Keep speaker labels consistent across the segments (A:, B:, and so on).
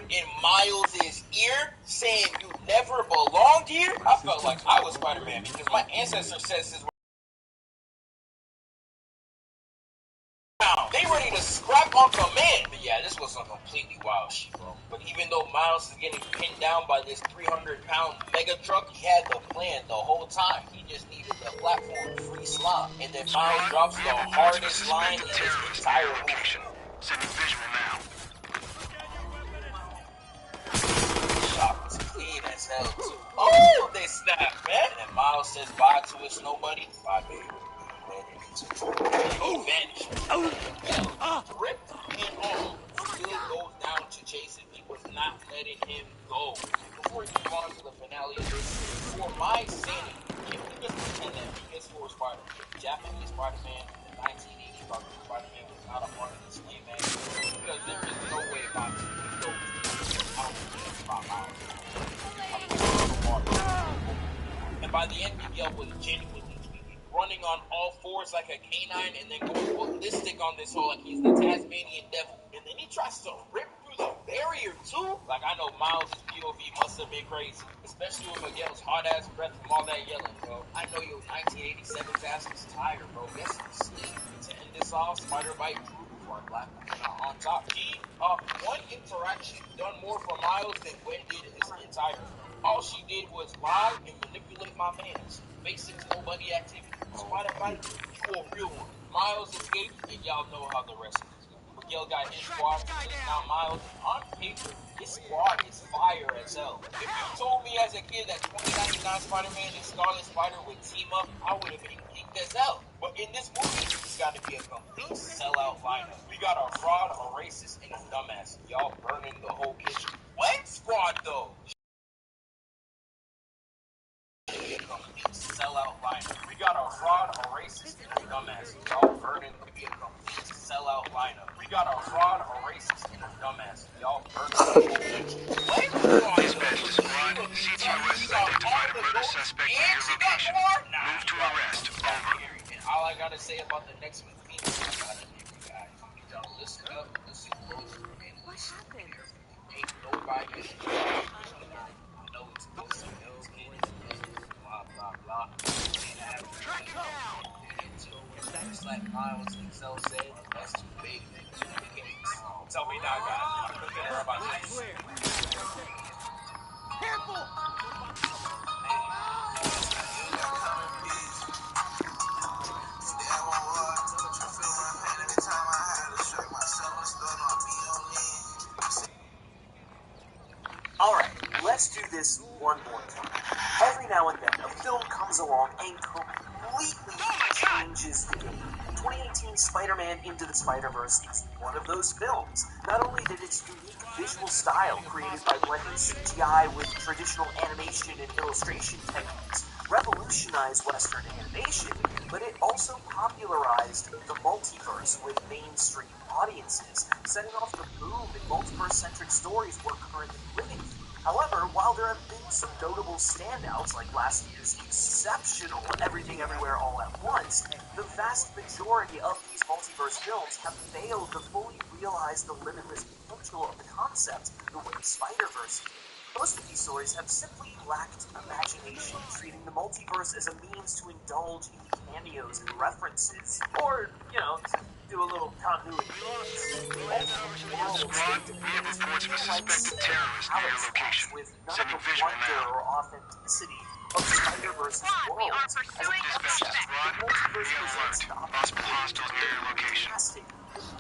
A: in Miles' ear saying you never belonged here, I felt like I was Spider-Man because my ancestor says this. They ready to scrap on command. But yeah, this was some completely wild shit, bro. But even though Miles is getting pinned down by this 300-pound mega truck, he had the plan the whole time. He just needed the platform to free Slime. And then Miles drops the hardest line in his entire movie.
B: Sending visual now.
A: Shot was clean as hell, too. Oh, they snapped, man. And then Miles says bye to his nobody. Bye, baby. He vanished. Ripped and all still goes down to chase him. He was not letting him go. Before we move on to the finale of this, for my sanity, can we just pretend that because for Spider, Japanese Spider-Man, the 1980s Spider-Man was not a part of this lame man? Because there is no way my and by the end, Miguel was genuinely running on all fours like a canine and then going ballistic on this whole like he's the Tasmanian devil. And then he tries to rip through the barrier too. Like I know Miles' POV must have been crazy. Especially with Miguel's hot ass breath from all that yelling, bro. I know your 1987's ass was tired, bro. Get some sleep. To end this off, Spider-Bite drew before Black Woman on top. One interaction done more for Miles than Gwen did in this entire film. All she did was lie and manipulate my mans. Basics nobody activity. Spider-Bite, you a real one. Miles escaped, and y'all know how the rest of this goes. Miguel got his squad, just now Miles. On paper, his squad is fire as hell. If you told me as a kid that 2099 Spider-Man and Scarlet Spider would team up, I would have been geeked as hell. But in this movie, it's got to be a complete sellout lineup. We got a fraud, a racist, and a dumbass. Y'all burning the whole kitchen. What squad though? Sellout lineup. We got a fraud, a racist, and a dumbass. Y'all burning to be a complete sellout lineup. We got a fraud, a racist, and a dumbass. Y'all burning
B: Dispatch to squad. CTOS has identified a murder suspect near your location. Move to arrest. Over.
A: And all I gotta say about the next movie is I gotta give you guys. Y'all listen up, listen close, and listen carefully. Ain't nobody should I know it's supposed to be those kids. Blah blah blah. Track it down. Just like Miles himself said, that's too big. Tell me now, guys. I'm better about this. Careful. Alright, let's do this one more time. Every now and then, a film comes along and completely changes the game. 2018 Spider-Man Into the Spider-Verse is one of those films. Not only did its unique visual style, created by blending CGI with traditional animation and illustration techniques, revolutionize Western animation, but it also popularized the multiverse with mainstream audiences, setting off the boom in multiverse-centric stories we're currently living through. However, while there have been some notable standouts like last year's exceptional Everything Everywhere All at Once, the vast majority of these multiverse films have failed to fully realize the limitless potential of the concept the way Spider-Verse did. Most of these stories have simply lacked imagination, treating the multiverse as a means to indulge in cameos and references, or, to do a little continuity.
B: Squad, we have reports of a suspected terrorist near your location. Sending visual now.
A: Or authenticity of Spider-Verse's world. As a
B: Dispatch to squad. Be alert. Possible hostiles near your location.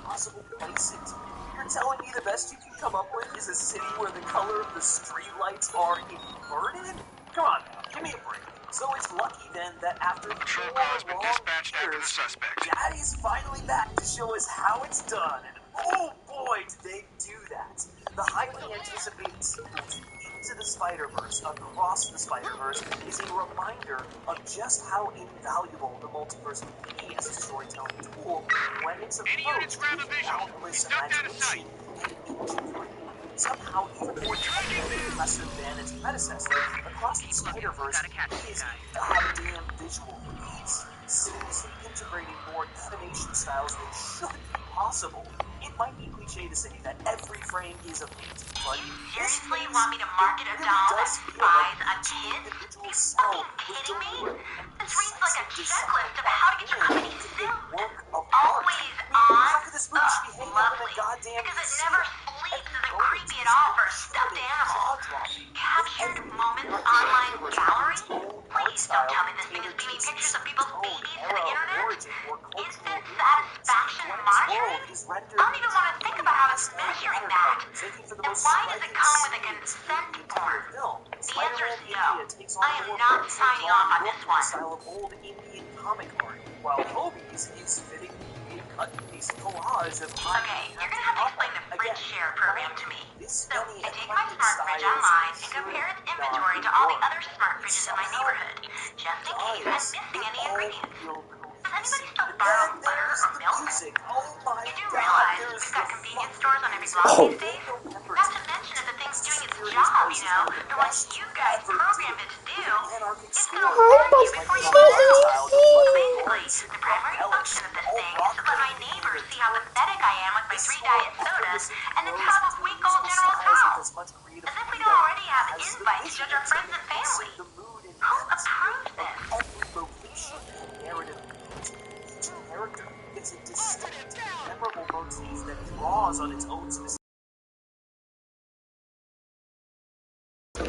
A: Possible places. You're telling me the best you can come up with is a city where the color of the streetlights are inverted? Come on, give me a break. So it's lucky then that after
B: Patrol
A: 4
B: car has been
A: long
B: dispatched after the
A: years,
B: suspect.
A: Daddy's finally back to show us how it's done, and oh boy, did they do that. The highly anticipated sequel to Into the Spider-Verse, Across the Spider-Verse, is a reminder of just how invaluable the multiverse can be as a storytelling tool when it's approached with boundless imagination and ingenuity. Somehow even more impressive than its predecessor, Across the Spider-Verse is goddamn visual feast, seamlessly integrating more animation styles than should be possible. It might be cliche to say that every frame is a paint, but
C: you seriously want me to market a doll that buys a kid? Are you fucking kidding me? This reads like a checklist of how to get your company filmed. Always on? Lovely. Because it never sleeps isn't creepy at all for a stuffed animal. Captured moments online gallery? Please don't tell me this thing is beaming pictures of people's babies to the internet. Instant satisfaction monitoring? I don't even want to think about how it's measuring that. And why does it come with a consent form? The answer is no. I am not signing off on this one.
A: Style of old Indian comic art, while Hobie's is fitting a cut-and-paste collage of
C: Okay, you're gonna have to explain the fridge share program to me. So, I take my smart fridge online and compare its inventory to all the other smart fridges in my neighborhood, just in case I'm missing any ingredients. Does anybody still borrow butter or milk? You do realize we've got convenience stores on every block these days? Not to mention if the thing's doing its job, the one you guys programmed it to do, it's gonna warn you before you get out. So basically, the primary function of this thing is to let my neighbors see how pathetic I am with my 3 diet sodas, and then top off week-old General Tso's. As if we don't already have invites to judge our friends and family. Who approves this?
A: Each character gets a distinct, memorable motif that draws on its own specific. The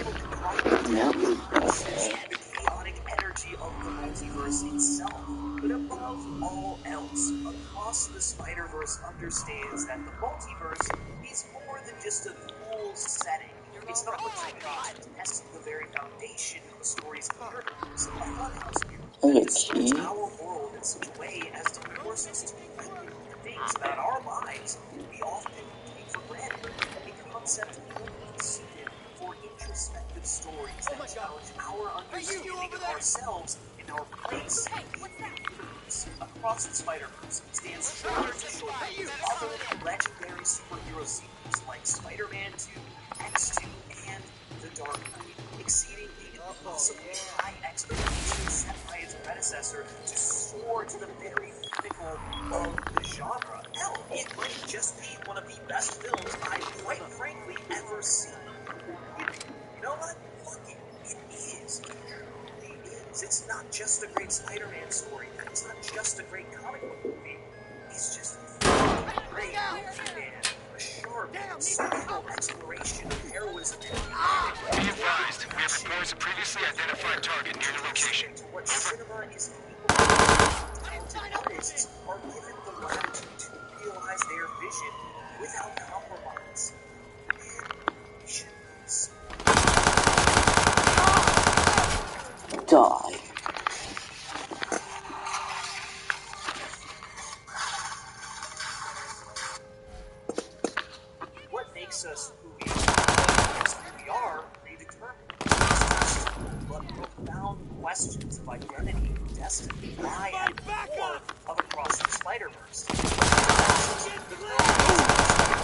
A: chaotic energy of the multiverse itself, but above all else, Across the Spider-Verse understands that the multiverse is more than just a cool setting. It's an opportunity to test the very foundation of a story's characters, a funhouse view that distorts our world in such a way as to force us to question things about our lives we often take for granted. A concept only suited for introspective stories that challenge our understanding of ourselves and our place in the universe. Across the Spider-Verse stands shoulder to shoulder with other legendary superhero sequels like Spider-Man 2, X2, and The Dark Knight, exceeding the impossibly high expectations set by its predecessor to soar to the very pinnacle of the genre. Hell, it might just be one of the best films I've quite frankly ever seen. You know what? Fuck it. It is. It truly is. It's not just a great Spider-Man story. It's not just a great comic book movie. It's just a great movie, man. A sharp, subtle exploration of heroism and humanity.
B: Be advised, we have reports of previously identified target near the location.
A: To what cinema is capable of. Talented artists are given the latitude to realize their vision without compromise. And we should be so.
D: Die.
A: What makes us who we are predetermined. But profound questions of identity and destiny lie at the core of Across the Spider-Verse.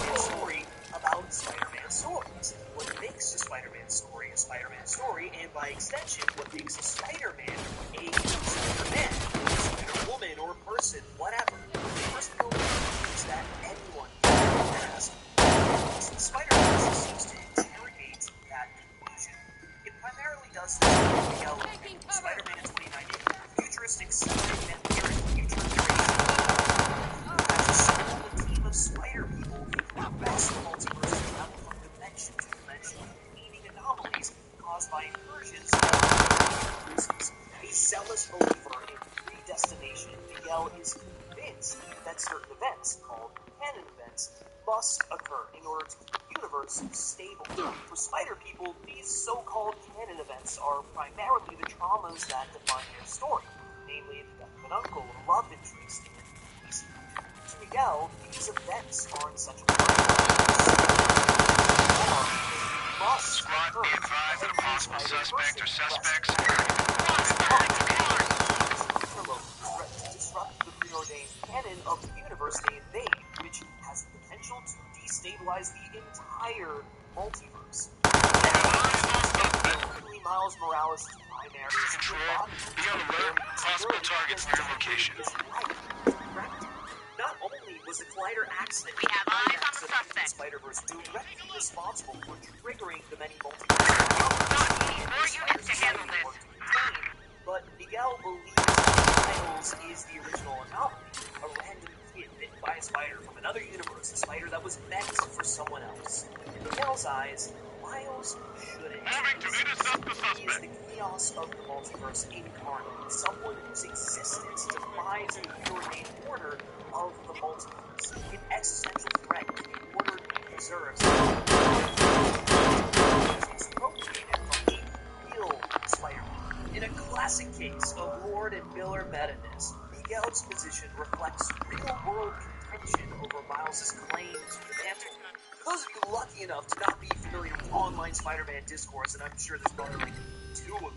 A: The story about Spider-Man stories. What makes a Spider-Man story a Spider-Man story, and by extension, what makes a Spider-Man a Spider-Man, a Spider-Woman, or person, whatever. The first belief is that anyone can ask. Spider-Man seems to interrogate that conclusion. It primarily does this with Miguel Spider-Man 2090, futuristic sci-fi vampiric future creation. Has assembled a team of spider people across the multiverse to travel from dimension to dimension, cleaning anomalies caused by incursions of universes. A zealous believer in predestination, Miguel is convinced that certain events, called canon events, must occur in order to keep the universe stable. For spider people, these so-called canon events are primarily the traumas that define their story, namely the death of an uncle, a love interest, and peace. To Miguel, these events are in such a way
B: Squad, be advised that a possible suspect or suspects.
A: Disrupt the preordained canon of the universe they invade, which has the potential to destabilize the entire multiverse. Miles Morales' primary
B: Control, be on alert. Possible targets near location.
A: Not only was Was the Collider accident
C: We have eyes on the suspect.
A: Spider-Verse directly responsible for triggering the many multiverse
C: More units to handle this.
A: But Miguel believes Miles is the original anomaly, a random kid bitten by a spider from another universe, a spider that was meant for someone else. In Miguel's eyes, Miles shouldn't.
B: Moving to intercept the
A: He is
B: suspect.
A: the chaos of the multiverse incarnate, someone whose existence defies the preordained order of the multiverse, an existential threat to the order he preserves. Expropriated from the real Spider-Man. In a classic case of Lord and Miller meta-ness, Miguel's position reflects real-world contention over Miles' claim to the mantle. For those of you lucky enough to not be familiar with online Spider-Man discourse, and I'm sure there's probably like 2 of you,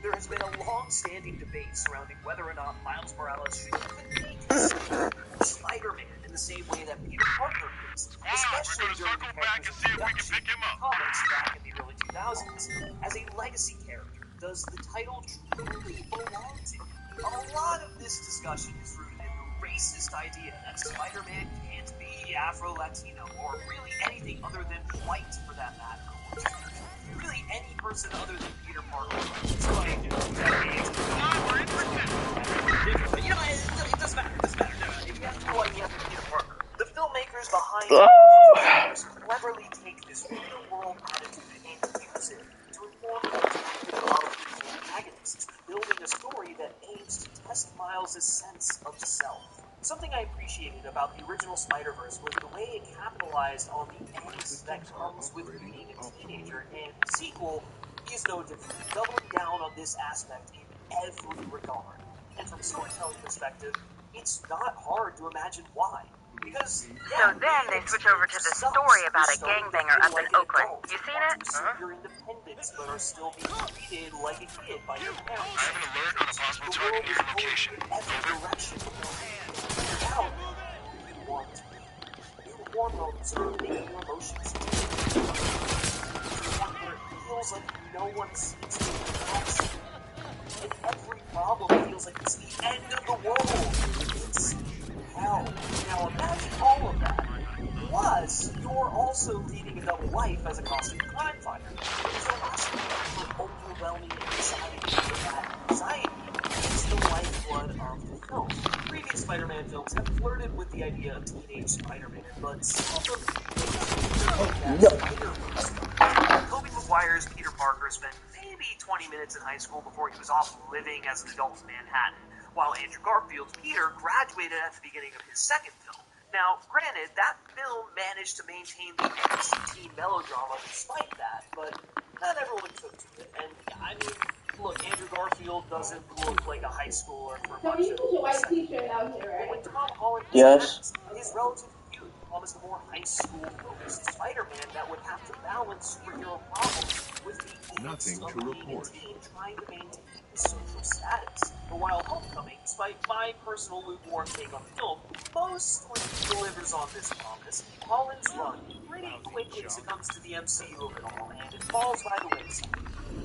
A: there has been a long-standing debate surrounding whether or not Miles Morales should even be considered Spider-Man in the same way that Peter Parker is, especially during the character's introduction in comics back in the early 2000s as a legacy character. Does the title truly belong to him? A lot of this discussion is rooted in the racist idea that Spider-Man can't be Afro-Latino, or really anything other than white for that matter, or really any person other than Peter Parker. So it doesn't matter. If you have to like Peter Parker, the filmmakers behind cleverly take this real-world attitude and use it to inform the antagonists, building a story that aims to test Miles' sense of self. Something I appreciated about the original Spider-Verse was the way it capitalized on the angst that comes with being a teenager, and the sequel is no different, doubling down on this aspect in every regard. And from a storytelling perspective, it's not hard to imagine why. Because,
C: So then they switch over to the story about a gangbanger up in Oakland. You seen it?
A: Your independence, but are still being treated like a kid by your parents.
B: I have an alert on a possible target near your location.
A: Every direction. Now, you want. New hormones are making your emotions. Where it feels like no one seems to be action. And every problem feels like it's the end of the world. It's hell. Now imagine all of that. Plus, you're also leading a double life as a costume crime fighter. So much for overwhelming anxiety that anxiety is the lifeblood of the film. Previous Spider-Man films have flirted with the idea of teenage Spider-Man, but some of Tobey Maguire's Peter Parker spent maybe 20 minutes in high school before he was off living as an adult in Manhattan, while Andrew Garfield's Peter graduated at the beginning of his second film. Now, granted, that film managed to maintain the NC-teen melodrama despite that, but not everyone took to it. And, I mean, look, Andrew Garfield doesn't look like a high schooler for much of
D: a white t-shirt out here,
A: But
D: right?
A: when Tom Holland
E: Yes.
A: his relative youth promised a more high school-focused Spider-Man that would have to balance superhero problems with the angst of being a teen trying to maintain his social status. But while Homecoming, despite my personal lukewarm take on the film, mostly delivers on this promise, Holland's run pretty quickly succumbs to the MCU of it all, and it falls by the wayside.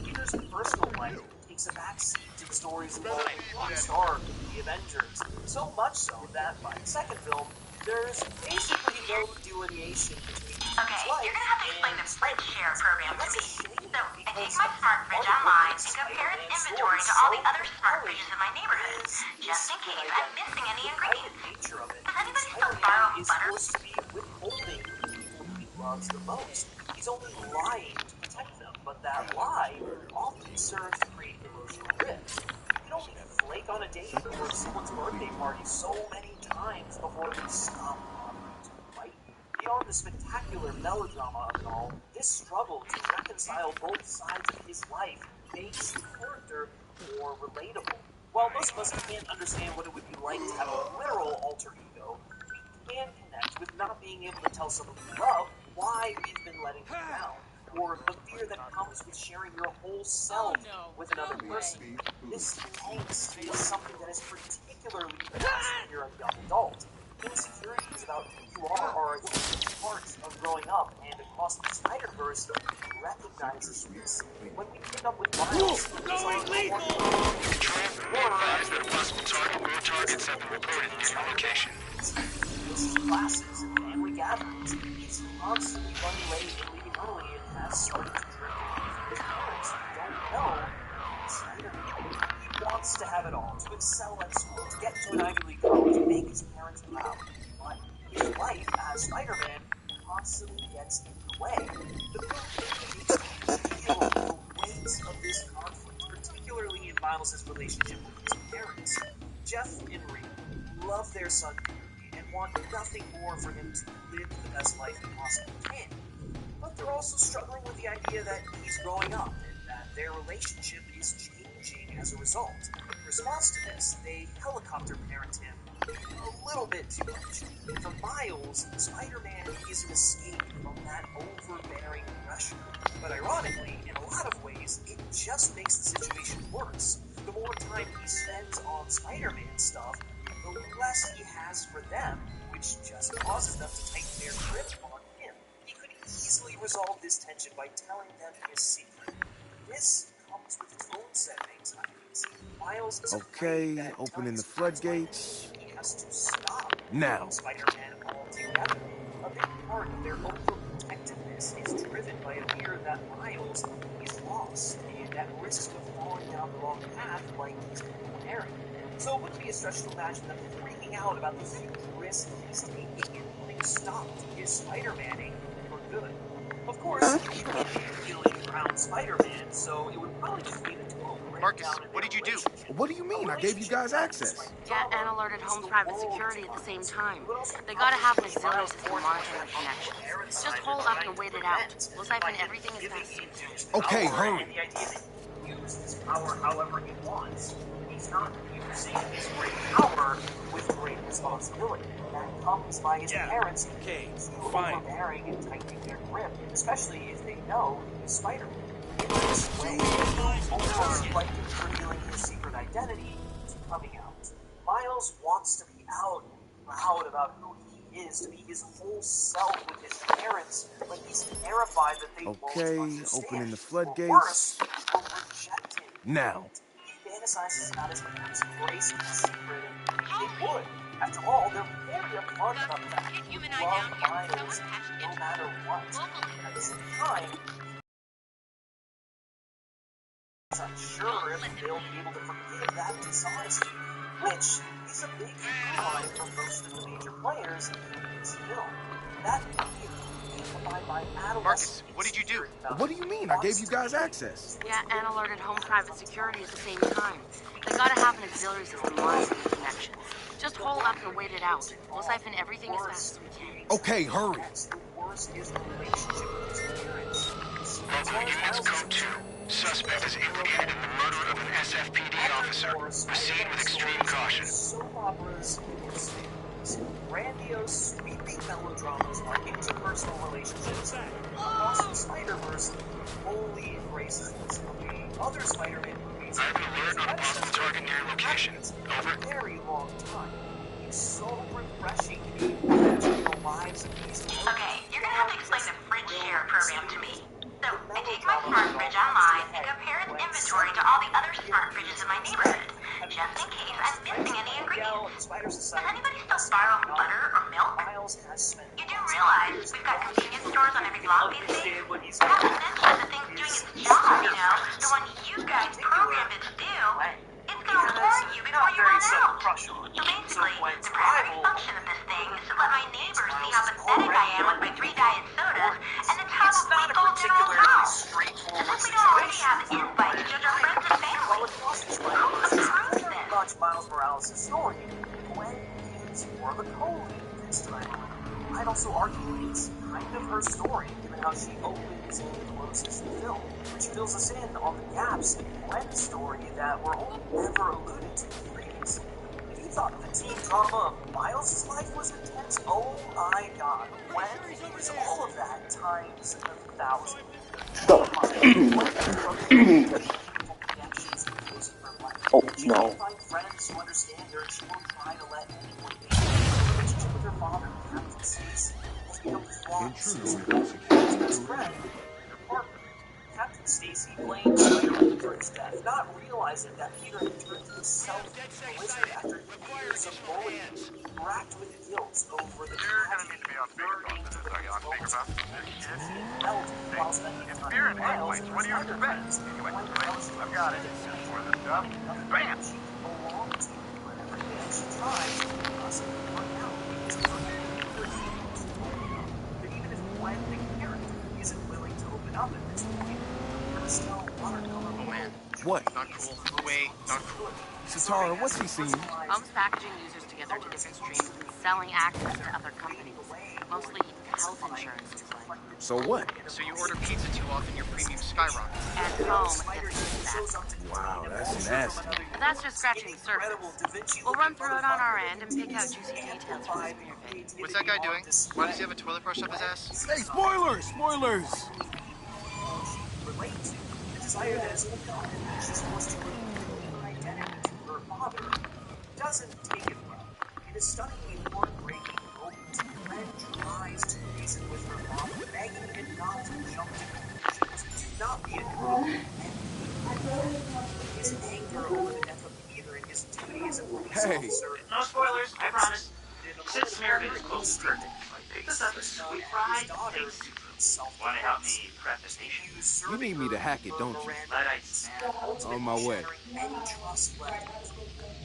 A: Peter's personal life takes a backseat to the stories involving Tony Stark and the Avengers, so much so that by the second film, there's basically no delineation between
C: Okay, you're gonna have to explain the Sprint Share program to me.
A: So,
C: So, I take my smart fridge online and compare its inventory to all the other smart fridges in my neighborhood, just in case I'm missing any ingredients.
A: nature of it,
C: Does anybody still borrow
A: is
C: butter?
A: supposed to be withholding the people he loves the most. He's only lying to protect them, but that lie often serves to create emotional rift. You don't flake on a date or someone's birthday party so many times before they stop bothering to fight. Beyond the spectacular melodrama of it all, this struggle to reconcile both sides of his life makes the character more relatable. While most of us can't understand what it would be like to have a literal alter ego, we can connect with not being able to tell someone we love why we've been letting them down, or the fear that comes with sharing your whole self with another person. This angst is something that is particularly fast when you're a young adult. Insecurities about who you are a huge part of growing up, and across the Spider-Verse recognizes this. When we pick up with Miles,
B: Control, be advised that a possible target or targets have been reported near your location.
A: teaches classes and family gatherings. He's constantly running late and leaving early and has started to drift off. His parents don't know Spider-Man. He wants to have it all, to excel at school, to get into an Ivy League college, and make his parents proud. But his life as Spider-Man constantly gets in the way. The film needs to feel the weight of this conflict, particularly in Miles' relationship with his parents. Jeff and Reed love their son dearly and want nothing more for him to live the best life he possibly can. But they're also struggling with the idea that he's growing up and that their relationship is changing as a result. In response to this, they helicopter parent him a little bit too much. For Miles, Spider-Man is an escape from that overbearing pressure. But ironically, in a lot of ways, it just makes the situation worse. The more time he spends on Spider-Man stuff, the less he has for them, which just causes them to tighten their grip on him. He could easily resolve this tension by telling them his secret. This comes with its own set of anxieties. Miles is afraid that
D: opening the floodgates.
A: He has to stop
D: Now.
A: Spider-Man altogether. A big part of their overprotectiveness is driven by a fear that Miles is lost and at risk of falling down the wrong path like he's been Aaron. So it wouldn't be a stretch to imagine them freaking out about the huge risk he's taking and putting a stop to his Spider-Maning for good. Of course, he can't be feeling around Spider-Man, so it would probably just lead to a
B: Marcus, what did you do?
D: What do you mean? I gave you guys access.
E: Yeah, and alerted Home's private security at the same time. They gotta have an auxiliary system monitoring connection. Just hold up and wait it out. We'll siphon everything as fast as we can.
D: Okay, hurry.
A: And the idea that he can use his power however he wants. He's not using his great power with great responsibility. That comes by his parents being overbearing and tightening their grip, especially if they know he's Spider-Man. In this way, almost like revealing his secret identity is coming out. Miles wants to be out and proud about who he is, to be his whole self with his parents, but he's terrified that they won't understand.
D: Opening the
A: Or
D: floodgates.
A: worse, will reject him.
D: Now.
A: He fantasizes about his parents embracing his secret, and they would. After all, they're very upfront about the fact that they love Miles no matter what. At the same time, he's unsure if they'll be able to forgive that dishonesty, which is a big line for most of the major players in this film. That fear, amplified by adolescent.
B: Marcus, what did you do?
D: What do you mean? I gave you guys access.
E: Yeah, and alerted Home's private security at the same time. They gotta have an auxiliary system monitoring connection. Just hold up and wait it out. We'll siphon everything as fast as we can.
D: Okay, hurry.
A: The worst is the relationship with his parents.
B: Local units code 2. Suspect is implicated in the murder of an SFPD officer. Proceed with extreme caution.
A: Soap operas and spin-offs, grandiose, sweeping melodramas like interpersonal relationships. Across the Spider-Verse fully embraces this. The other Spider-Man movies
B: I have an alert on a possible target near your location. Over.
A: a very long time. It's so refreshing to be imagining the lives of these people.
C: Okay, you're gonna have to explain the fridge share program to me. So, I take my smart fridge online and compare its inventory to all the other smart fridges in my neighborhood, just in case I'm missing any ingredients. Does anybody still borrow butter or milk? You do realize we've got convenience stores on every block these days? Not to mention the thing's doing its job, you know, the one you guys programmed it to do. It's gonna warn you before you run out. So basically, the primary function of this thing is to let my neighbors see how pathetic I am with my 3 diet sodas, and then have a week old general house. As if we don't already have invites to our friends and family. Who approves this?
A: Much Miles Morales' story, Gwen is more of a co-lead this time. I'd also argue it's kind of her story, given how she opens and closes the film, which fills us in on the gaps in Gwen's story that were only never alluded to previously. If you thought the teen drama of Miles' life was intense, oh my god, Gwen is all of that times 1,000.
F: Oh, no.
A: Find friends who understand her, and she won't try to let anyone in. Her relationship with her father, Captain Stacy, has become flawed since her best friend, her partner. Captain Stacy blames Spider-Man for his death, not realizing that Peter had turned himself into Blizzard after years of bullying, racked with guilt over the tragedy of learning to remote held while spending time with Miles and her Spider friends. I've got it. For the stuff. Bam! She belonged to, but everything that she tries doesn't work out because of her irritability. But even if Gwen, the character, isn't willing to open up at this point, there's still watercolor.
G: Oh man.
D: What?
G: Not cool. Way not cool.
D: Satara, what's he seen?
E: Homes packaging users together to different streams and selling access to other companies. Mostly health insurance, it's like.
D: So what?
G: So you order pizza too often, your premium skyrockets.
E: And home gets that.
D: Wow, that's nasty.
E: But that's just scratching the surface. We'll run through it on our end and pick out juicy details for the spear pit.
G: What's that guy doing? Why does he have a toilet brush up his ass?
D: Hey, spoilers! Spoilers!
A: The desire that is forgotten, she's forced to reveal her identity to her father, doesn't take it well. It is stunningly heartbreaking moment when Gwen tries to reason with her father, begging him not to jump to conclusions, to not be a and his anger over the death of Peter and his duty as a police officer.
H: No spoilers, I promise. Since Smearman is close to pick this up as sweet fried egg soup. Want to help me prep the station?
D: You need me to hack it, don't you?
H: Liddites, man.
D: On my way.
A: Any trust left.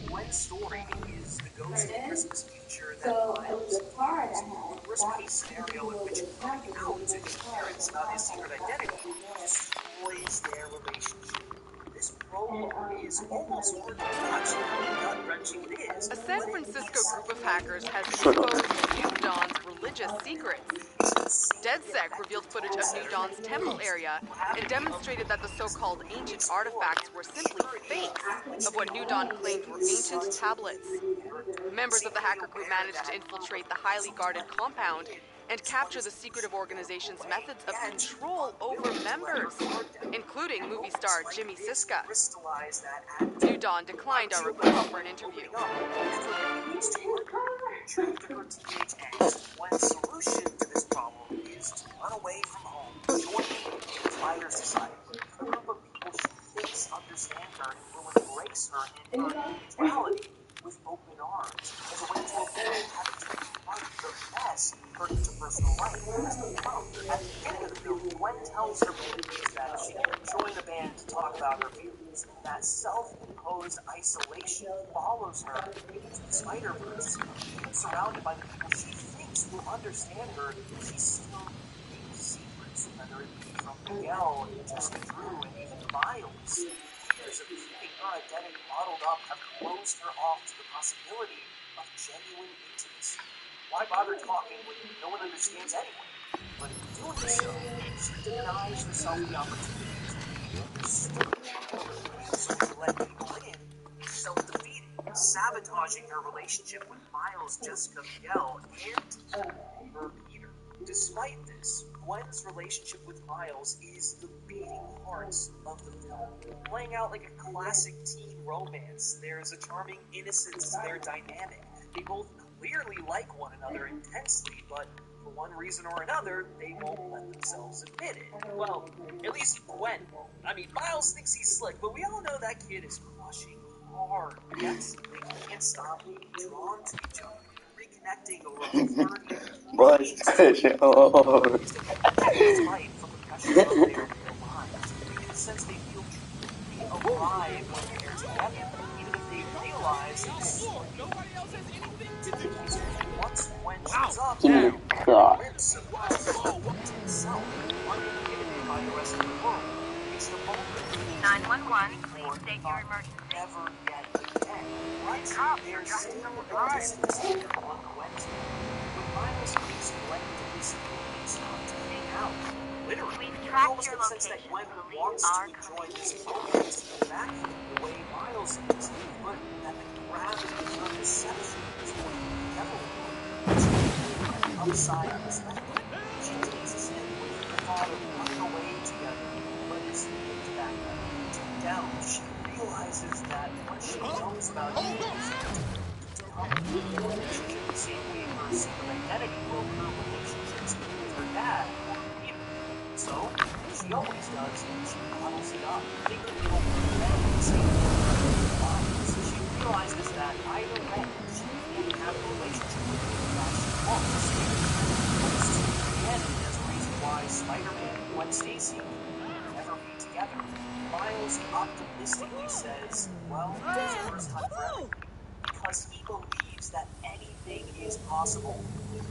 A: Gwen's story is the ghost of Christmas future that Miles has. The worst-case scenario in which coming out to his parents about his secret identity destroys their relationship. This prologue is almost hard to watch, how gut-wrenching it is.
I: A San Francisco group of hackers has exposed New Dawn's religious secrets. DedSec revealed footage of New Dawn's temple area and demonstrated that the so-called ancient artifacts were simply fakes of what New Dawn claimed were ancient tablets. Members of the hacker group managed to infiltrate the highly guarded compound and capture the secretive organization's methods of control over members, including movie star Jimmy Siska. New Dawn declined our request for an interview.
A: Gwen's solution to this problem is to run away from home, join the entire society, a group of people she thinks understand her and will embrace her in her individuality with open arms, as a way to avoid having to confront the mess her interpersonal life has become. At the beginning of the film, Gwen tells her babies that she can join the band to talk about her feelings. That self-imposed isolation follows her into the Spider-Verse. Even surrounded by the people she thinks will understand her, she's still keeping secrets, whether it be from Miguel, Jessica Drew, and even Miles. Years of keeping her identity bottled up have closed her off to the possibility of genuine intimacy. Why bother talking when no one understands anyway? But in doing so, she denies herself the opportunity to be understood. So to let people in is self-defeating, sabotaging her relationship with Miles, Jessica, Miguel, and her Peter. Despite this, Gwen's relationship with Miles is the beating heart of the film. Playing out like a classic teen romance, there's a charming innocence to their dynamic. They both clearly like one another intensely, but for one reason or another, they won't let themselves admit it. Well, at least Gwen won't. I mean, Miles thinks he's slick, but we all know that kid is crushing hard. Yet, they can't stop being drawn to each other. Reconnecting over 30 years. Since they feel truly alive when they're together, even if they realize this. Nobody else has anything to do. Once Gwen shows up, Gwen surprises himself, uninhibited by the rest of the world. It's the moment
C: 911, please state your emergency.
A: Never yet again. Right? There's still a distance on Gwen's end. But Miles thinks Gwen to disappear and start to hang out. Literally, it almost makes sense that Gwen wants to enjoy this moment back the way Miles is, but that the gravity of her deception is what the devil will. Upside perspective, she takes him with the thought of running away together, but is into that. Deep down, she realizes that what she knows about him is to come to the relationship the same way her secret identity broke her relationships with her dad or Peter. So,
J: she always does, she bottles it up, thinking it'll prevent the same violence. She realizes that either way, she can't have a relationship with him that she wants. Again, there's a reason why Spider-Man and Gwen Stacy will never be together. Miles optimistically says, well, there's a first time for everything, because he believes that anything is possible.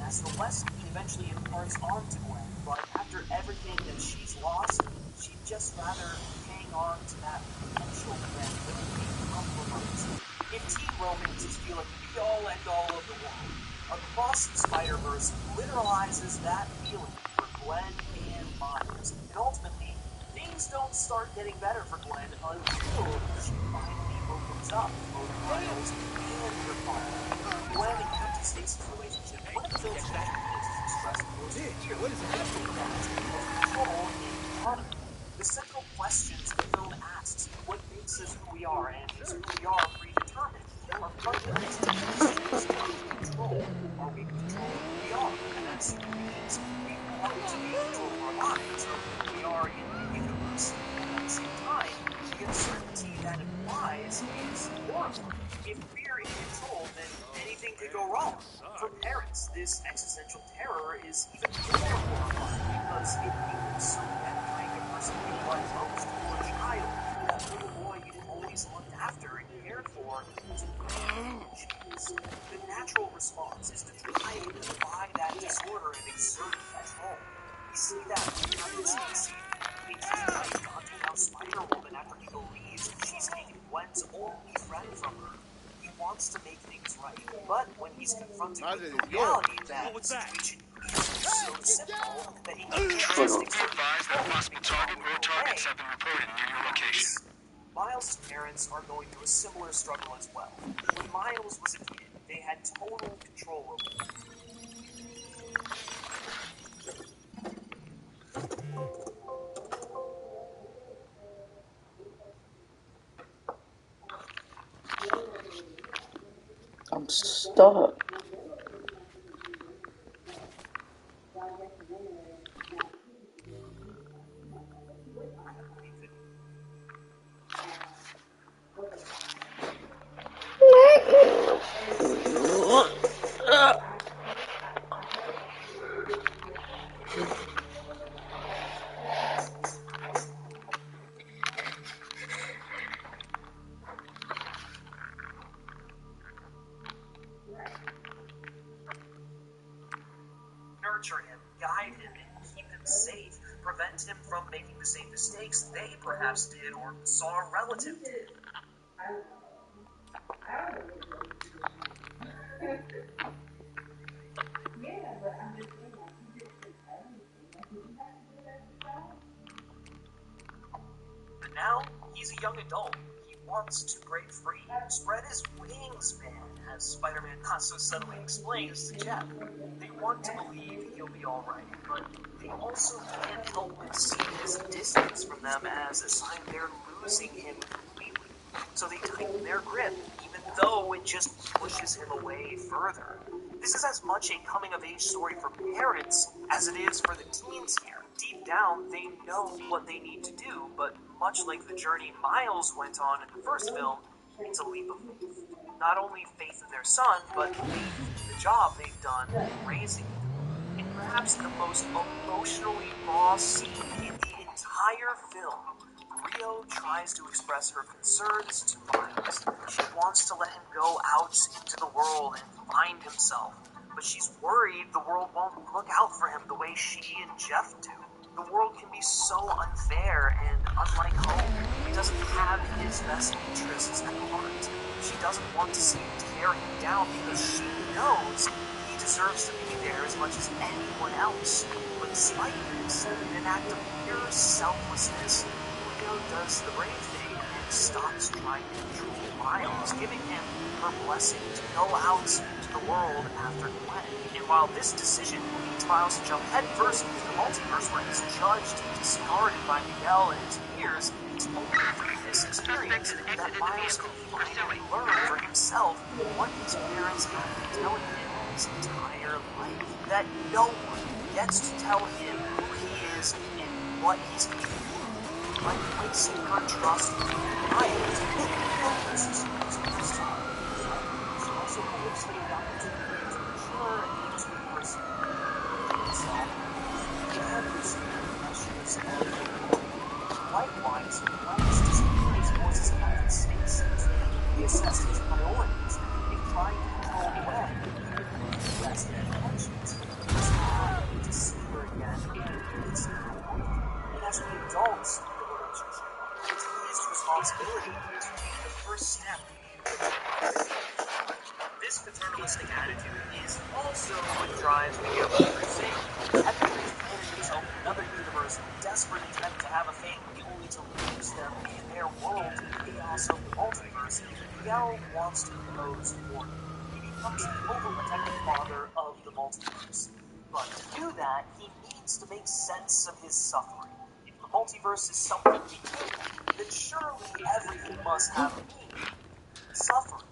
J: As the West eventually imparts onto Gwen, but after everything that she's lost, she'd just rather hang on to that potential Gwen that would be compromised. If Teen Romances feel like the be-all end-all of the world, Across the Spider-Verse literalizes that feeling for Gwen and Miles, and ultimately, things don't start getting better for Gwen until she finally opens up both Miles and her father. Gwen and Captain Stacy's relationship, one of the film's best points is expressed most clearly of control and autonomy. The central questions the film asks, what makes us who we are, and is who we are predetermined, are fundamental questions of control. Are we in control of who we are? And that simply means we want to be in control of our lives, of who we are in the universe. And at the same time, the uncertainty that implies is horrifying. If we're in control, then anything could go wrong. For parents, this existential terror is even more horrifying because it means so that kind of person you love most, your child, that little boy you always looked after and cared for, to change. The natural response is to try and defy that disorder and exert control. We see that with Captain Stacy, takes his life to hunt down Spider-Woman after he believes she's taken Gwen's only friend from her. He wants to make things right, but when he's confronted with the reality that the situation is so simple that he can't just
B: Be advised that possible target or targets have been reported near your location.
J: Miles' parents are going through a similar struggle as well. When Miles was a kid, they had total control over him.
F: I'm stuck.
J: Nurture him, guide him, and keep him safe. Prevent him from making the same mistakes they perhaps did or saw a relative did. But now, he's a young adult. He wants to break free, spread his wings, man, as Spider-Man not so subtly explains to Jeff. They want to believe he'll be alright, but they also can't help but see his distance from them as a sign they're losing him completely. So they tighten their grip, even though it just pushes him away further. This is as much a coming-of-age story for parents as it is for the teens here. Deep down, they know what they need to do, but much like the journey Miles went on in the first film, it's a leap of faith. Not only faith in their son, but faith in the job they've done raising him. And perhaps the most emotionally raw scene in the entire film, Rio tries to express her concerns to Miles. She wants to let him go out into the world and find himself, but she's worried the world won't look out for him the way she and Jeff do. The world can be so unfair, and unlike home, he doesn't have his best interests at heart. She doesn't want to see him tear him down because she knows he deserves to be there as much as anyone else. But despite this, in an act of pure selflessness, Rio does the brave thing and stops trying to control Miles, giving him her blessing to go out into the world after Gwen. And while this decision leads Miles to jump headfirst into the multiverse where he's judged and discarded by Miguel and his peers, it's only through this experience that Miles can finally learn for himself what his parents have been telling him his entire life. That no one gets to tell him who he is and what he's going to do by placing her trust in Miles. This is his first time. She also hopes that the opportunity to mature and use her personality for himself. And receive impressions of the world. Likewise, Miles doesn't hear his voice's active spaces. He assessed his priorities in trying to control when he could make the best intentions. He's happy to see her again in this point. And as we adults in the relationship, it's his responsibility to take the first step in this paternalistic attitude is also what drives Miguel to crusade. Having created himself in another universe in a desperate attempt to have a family only to lose them in their world in the chaos of the multiverse, Miguel wants to impose order. He becomes the overprotective father of the multiverse. But to do that, he needs to make sense of his suffering. If the multiverse is something we hate, then surely everything must have a meaning. Suffering.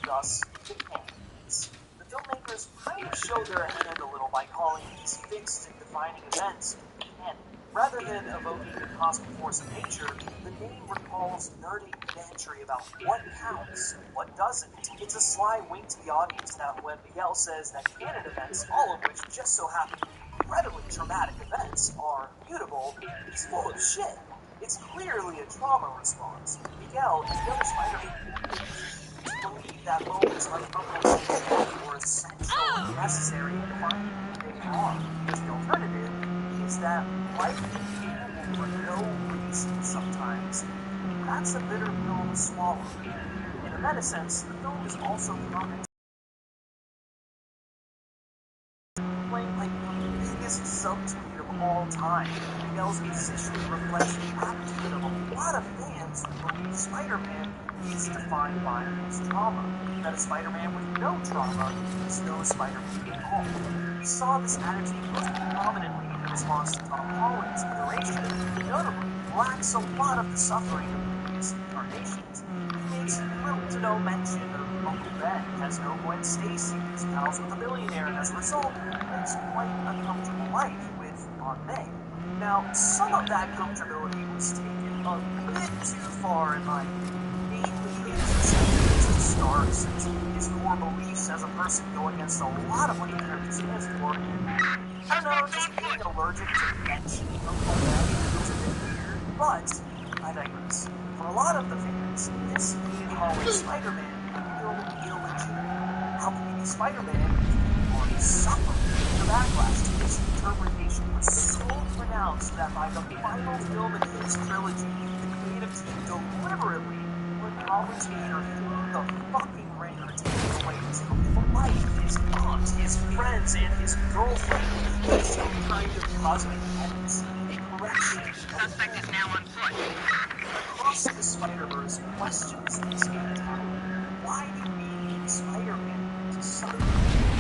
J: Thus, the canons. The filmmakers kind of show their hand a little by calling these fixed and defining events canon. Rather than evoking the cosmic force of nature, the name recalls nerdy bantry about what counts and what doesn't. It's a sly wink to the audience that when Miguel says that canon events, all of which just so happen to be incredibly traumatic events, are mutable, he's full of shit. It's clearly a trauma response. Miguel and the other Spider-Man believe that moments like Uncle were essential and necessary in defining who they are. The alternative is that life can be cruel for no reason sometimes. That's a bitter pill to swallow. In a meta sense, the film is also commenting like the biggest subtweet of all time. Miguel's position reflects the attitude of a lot of fans who believe Spider-Man is defined by his trauma. That a Spider-Man with no trauma is no Spider-Man at all. We saw this attitude most prominently in the response to Tom Holland's iteration, who notably lacks a lot of the suffering of previous incarnations. He makes little to no mention of Uncle Ben, has no Gwen Stacy, is pals with a billionaire, and as a result, lives quite a comfortable life with Aunt May. Now, some of that comfortability was taken a bit too far in my opinion. Mainly his receptions to Starks and his core beliefs as a person go against a lot of what the character stands for, and I don't know, just being allergic to mentioning Uncle Ben is a bit weird, but I digress. For a lot of the fans, this name-calling Spider-Man feel illegitimate. How can he be Spider-Man if he already suffered? The backlash to this interpretation was so pronounced that by the final film in his trilogy, the creative team deliberately put commentator through the fucking ringer, taking away his life, his aunt, his friends, and his girlfriend in some kind of cosmic penance. A correction.
C: Suspect is now on foot.
J: Across the Spider-Verse questions this mentality. Why do we need Spider-Man to suffer?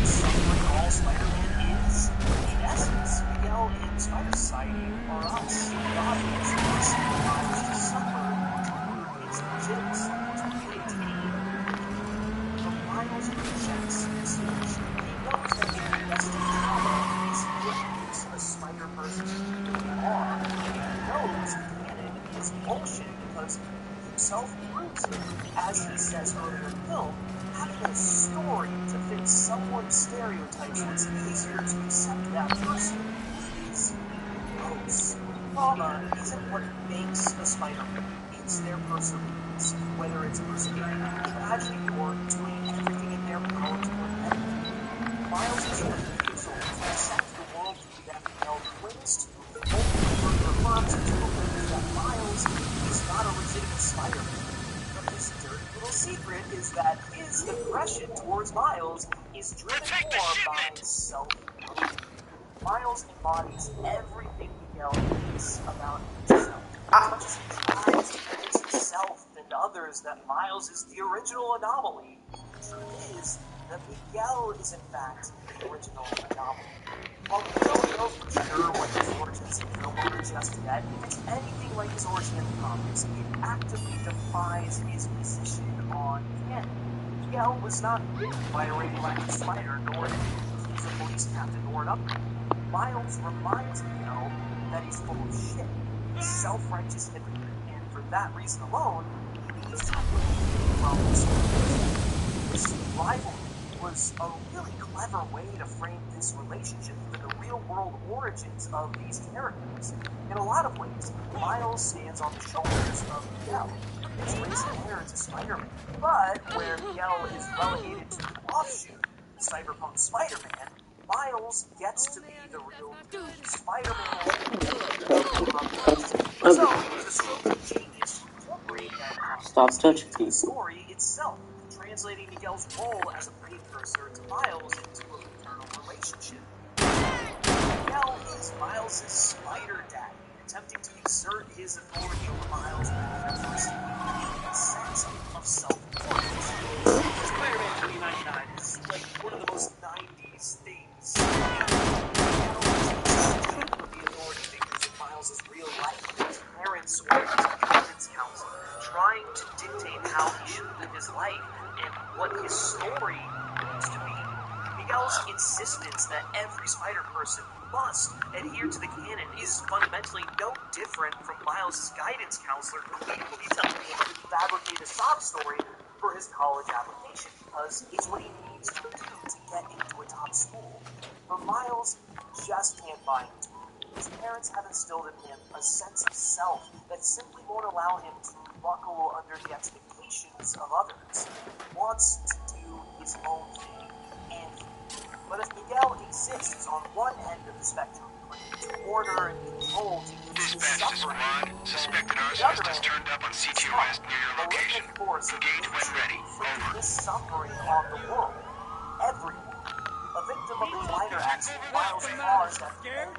J: Is suffering all Spider-Man is? In essence, Miguel and Spider Society are us, the audience, forcing Miles to suffer its legitimacy to maintain. But Miles rejects this notion. He knows that the best trauma is what a spider person really are. He knows canon is bullshit because he himself proves it. As he says earlier in the film, having a story to fit someone's stereotypes was easier to accept that person is gross. Trauma isn't what makes a Spider-Man. It's their perseverance. Whether it's persevering through tragedy or doing everything in their power to prevent it. Miles is refusal to accept the worldview that Miguel clings to only confirms his belief that Miles is not a legitimate Spider-Man. But his dirty little secret is that his aggression towards Miles is driven more by self-doubt. Miles embodies everything Miguel hates about himself. As much as he tries to convince himself and others that Miles is the original anomaly, the truth is that Miguel is in fact the original anomaly. While we don't know for sure what his origins in film are just yet, if it's anything like his origin in the comics, it actively defies his position on canon. Miguel was not bitten by a radioactive spider, nor did he accuse a police captain or an upgrade. Miles reminds Miguel that he's full of shit. He's self-righteous hypocrite, and for that reason alone, he needs to be removed from this relationship. This rivalry was a really clever way to frame this relationship for the real-world origins of these characters. In a lot of ways, Miles stands on the shoulders of Miguel. It's raising heir to Spider-Man, but where Miguel is relegated to an offshoot, Cyberpunk Spider-Man, Miles gets to be the real Spider-Man. So, the stroke of genius to incorporate that
F: touching
J: into the story itself, translating Miguel's role as a precursor to Miles into a paternal relationship. Miguel is Miles' spider daddy, attempting to exert his authority over Miles while first gaining a sense of self-importance. Spider-Man 2099 is like one of the most 90s things. Miguel is the authority figures in Miles' real life. His parents or his guidance counselor, trying to dictate how he should live his life and what his story needs to be. Miguel's insistence that every spider person must adhere to the canon is fundamentally no different from Miles' guidance counselor completely telling him to fabricate a sob story for his college application because it's what he needs to do to get into a top school. But Miles just can't buy into it. His parents have instilled in him a sense of self that simply won't allow him to buckle under the expectations of others. He wants to do his own thing, and but if Miguel exists on one end of the spectrum, clinging to order and control to ease his suffering,
B: suspected arsonist has turned up on CTOS near your location. Engage when ready. Over.
J: This suffering on the world, everyone. A victim of the glider accident, Miles caused that go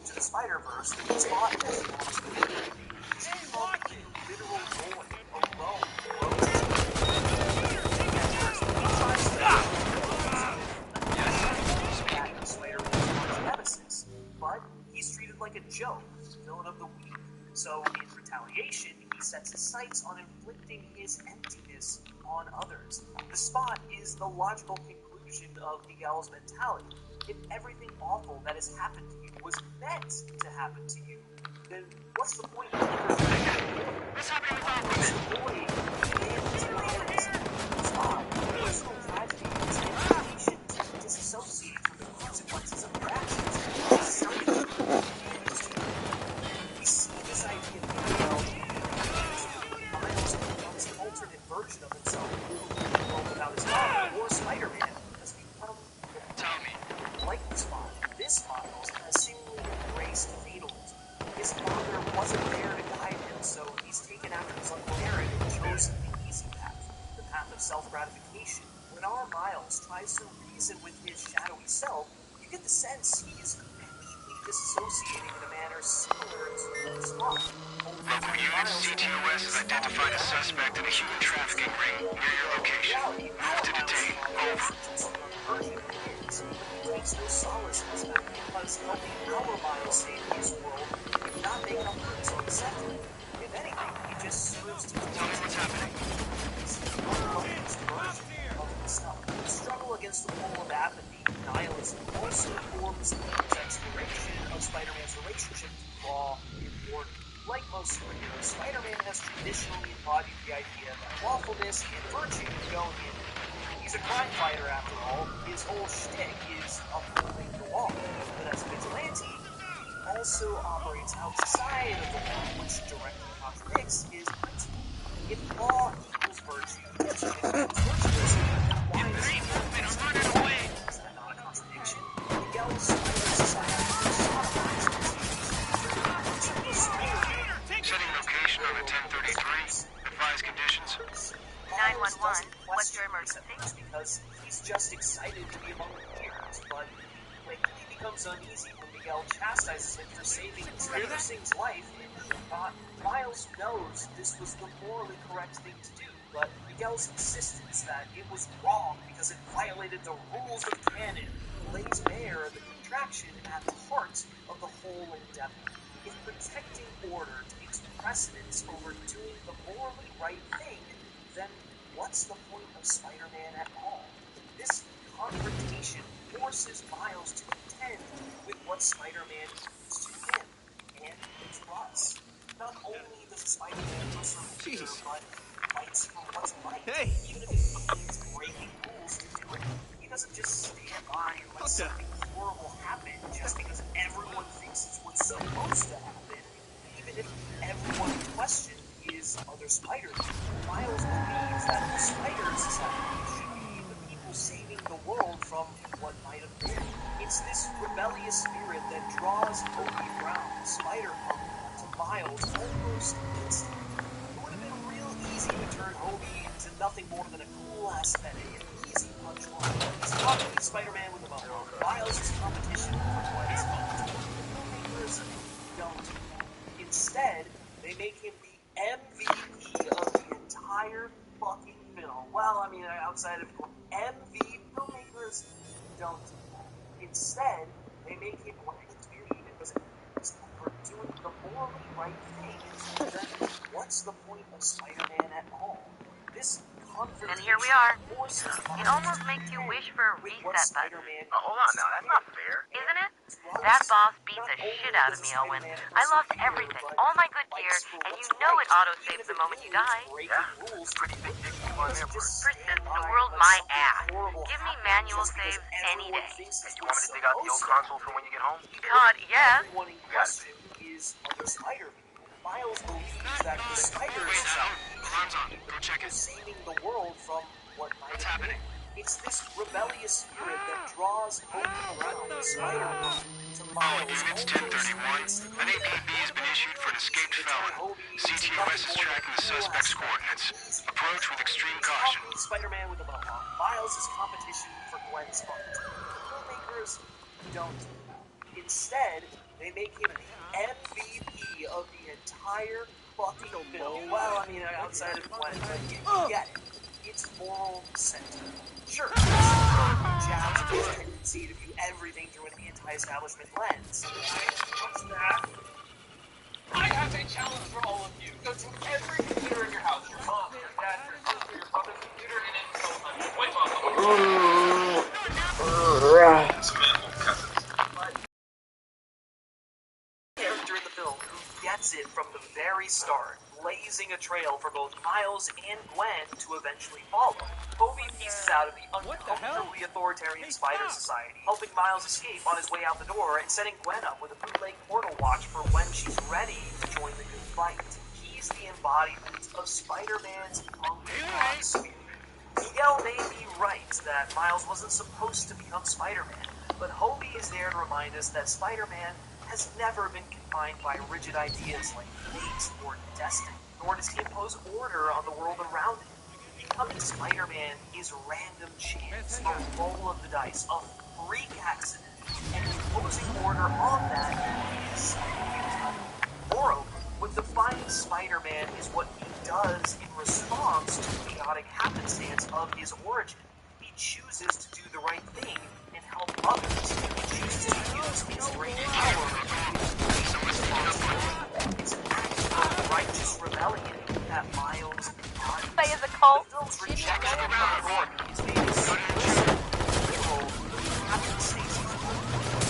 J: to the Spider-Verse, Spot has lost the ability to become a literal void, alone, nemesis, but he's treated like a joke, villain of the week. So, in retaliation, he sets his sights on inflicting his emptiness on others. The Spot is the logical conclusion of Miguel's mentality. If everything awful that has happened to you was meant to happen to you, then what's the point of
B: What's happening with Aquaman?
J: Spot, personal tragedy is an invitation to disassociate from the consequences of your actions. We see this idea of Miles becomes an alternate version of himself, without his father or Spider-Man, has become like the Spot. This Miles has seemingly embraced fatalism. His father wasn't there to guide him, so he's taken after his Uncle Aaron and chosen the easy path, the path of self-gratification. When our Miles tries to reason with his shadowy self, you get the sense he is completely disassociating in a manner similar to the Spot.
B: Local units, CTOS has identified a suspect in a human trafficking ring near your location. Move to detain. Over.
J: He takes no solace in this fact because helping our Miles save his world would not make up for his own suffering. If anything, he just serves to tell me what's happening. The struggle against the pull of apathy and nihilism also forms the exploration of Spider-Man's relationship to law and order. Like most superheroes, Spider-Man has traditionally embodied the idea that lawfulness and virtue go hand in hand. He's a crime fighter after all. His whole shtick is upholding the law. But as a vigilante, he also operates outside of the law, which directly contradicts his principle. If law equals virtue, virtue equals virtuous, why is it running away? Is that not a contradiction? Miguel's society
B: Setting location on a 1033. Advise conditions.
C: 911, what's your emergency?
J: Because he's just excited to be among the peers, but quickly becomes uneasy when Miguel chastises him for saving Spider Sing's life and thought Miles knows this was the morally correct thing to do, but Miguel's insistence that it was wrong because it violated the rules of canon lays bare the contraction at the heart of the whole endeavor. If protecting order takes precedence over doing the morally right thing, then what's the point of Spider-Man at all? This confrontation forces Miles to contend with what Spider-Man means to him, if everyone in question is other Spider-Men. Miles believes that the Spider Society should be the people saving the world from what might have been. It's this rebellious spirit that draws Hobie Brown, Spider-Punk, to Miles almost instantly. It would have been real easy to turn Hobie into nothing more than a cool-ass Fede, an easy punchline. He's talking Spider-Man with a mohawk. Miles is competition for Gwen's vote. Filmmakers don't. Instead, they make him the MVP of the entire fucking film. Well, I mean, outside of filmmakers don't. Instead, they make him what he was for doing the morally right thing. Then what's the point of Spider-Man at all? This confrontation
E: And here we are.
J: forces
E: It almost makes you wish for a reset button.
B: Hold on now, that's not fair.
E: Isn't it? That boss beat the shit out of me, Owen. I lost everything, all my good gear, and you know it auto-saves the moment you die.
B: Yeah, pretty big dick on there.
E: Persist the world my ass. Give me manual saves any day.
B: Hey, you want me to dig out the old console for when you get home?
E: God, yeah.
J: Everyone in question is other Spider-Man. Miles believes that the Spider Society
B: Alarm's on. Go check it.
J: saving the world from what might have been. It's this rebellious spirit that draws Hobie Brown, Spider-Man, to Miles.
B: Units 1031. An APB has been issued for an escaped felon. CTOS is tracking the suspect's coordinates. Approach with extreme caution.
J: Spider-Man with a mohawk. Miles is competition for Gwen's vote. Filmmakers don't. Instead, they make him the MVP of the entire fucking film. Well, I mean, outside of Gwen, but you get it. It's moral center. Sure, jabs his tendency to view everything through an anti-establishment lens.
A: What's that? I have a challenge for all of you. Go to every computer in your house, your mom, your dad, your sister, your brother's computer, and then tell them, wait,
J: Character in the film who gets it from the very start, blazing a trail for both Miles and Gwen to eventually follow. Hobie pieces out of the uncomfortably authoritarian Spider Society, helping Miles escape on his way out the door and setting Gwen up with a bootleg portal watch for when she's ready to join the good fight. He's the embodiment of Spider-Man's punk rock spirit. Miguel may be right that Miles wasn't supposed to become Spider-Man, but Hobie is there to remind us that Spider-Man has never been confined by rigid ideas like fate or destiny, nor does he impose order on the world around him. Becoming Spider-Man is random chance, a roll of the dice, a freak accident, and imposing order on that is moreover, what defines Spider-Man is what he does in response to the chaotic happenstance of his origin. He chooses to do the right thing and help others. He chooses to use his great power. It's an act of righteous rebellion that Miles embodies.
E: Play as a cult.
J: The film's rejection of authority is made explicit in Captain Stacy.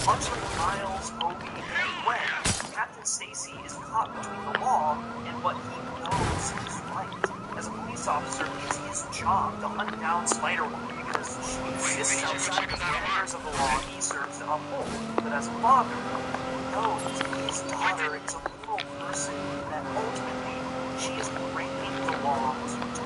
J: Much like Miles, Hobie, and Gwen, Captain Stacy is caught between the law and what he knows is right. As a police officer, it's his job to hunt down Spider-Woman because she exists outside the parameters of the law he serves to uphold. But as a father, he knows his daughter is a little person that ultimately she is breaking the law to.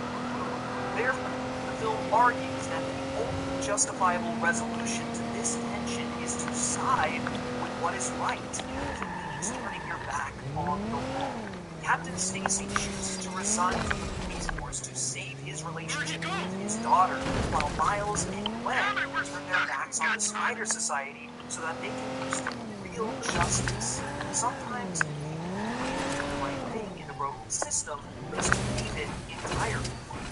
J: Therefore, the film argues that the only justifiable resolution to this tension is to side with what is right. It means turning your back on the law. Captain Stacy chooses to resign from the police force to save his relationship with his daughter, while Miles and Gwen turn their backs on the Spider Society so that they can pursue real justice. Sometimes the right thing in a broken system is to leave it entirely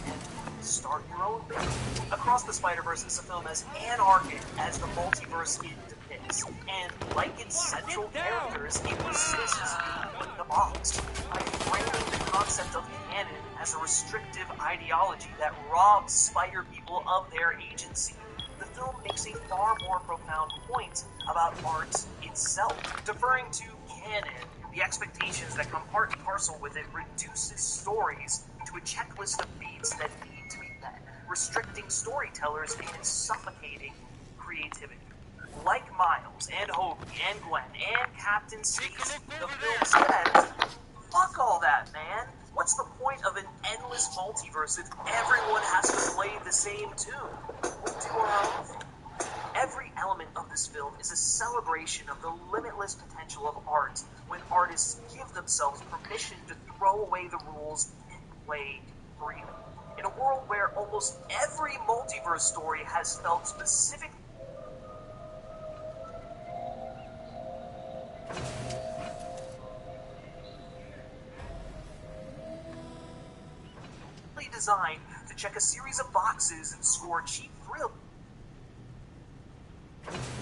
J: and start your own thing. Across the Spider-Verse is a film as anarchic as the multiverse it depicts, and like its central characters, it resists being put in a box by framing the concept of canon as a restrictive ideology that robs Spider people of their agency. The film makes a far more profound point about art itself. Deferring to canon, the expectations that come part and parcel with it reduces stories to a checklist of beats that need to be met, restricting storytellers and suffocating creativity. Like Miles and Hobie and Gwen and Captain Stacy, the film says, multiverse if everyone has to play the same tune? We'll do our own thing. Every element of this film is a celebration of the limitless potential of art when artists give themselves permission to throw away the rules and play freely. In a world where almost every multiverse story has felt specifically designed to check a series of boxes and score a cheap thrill.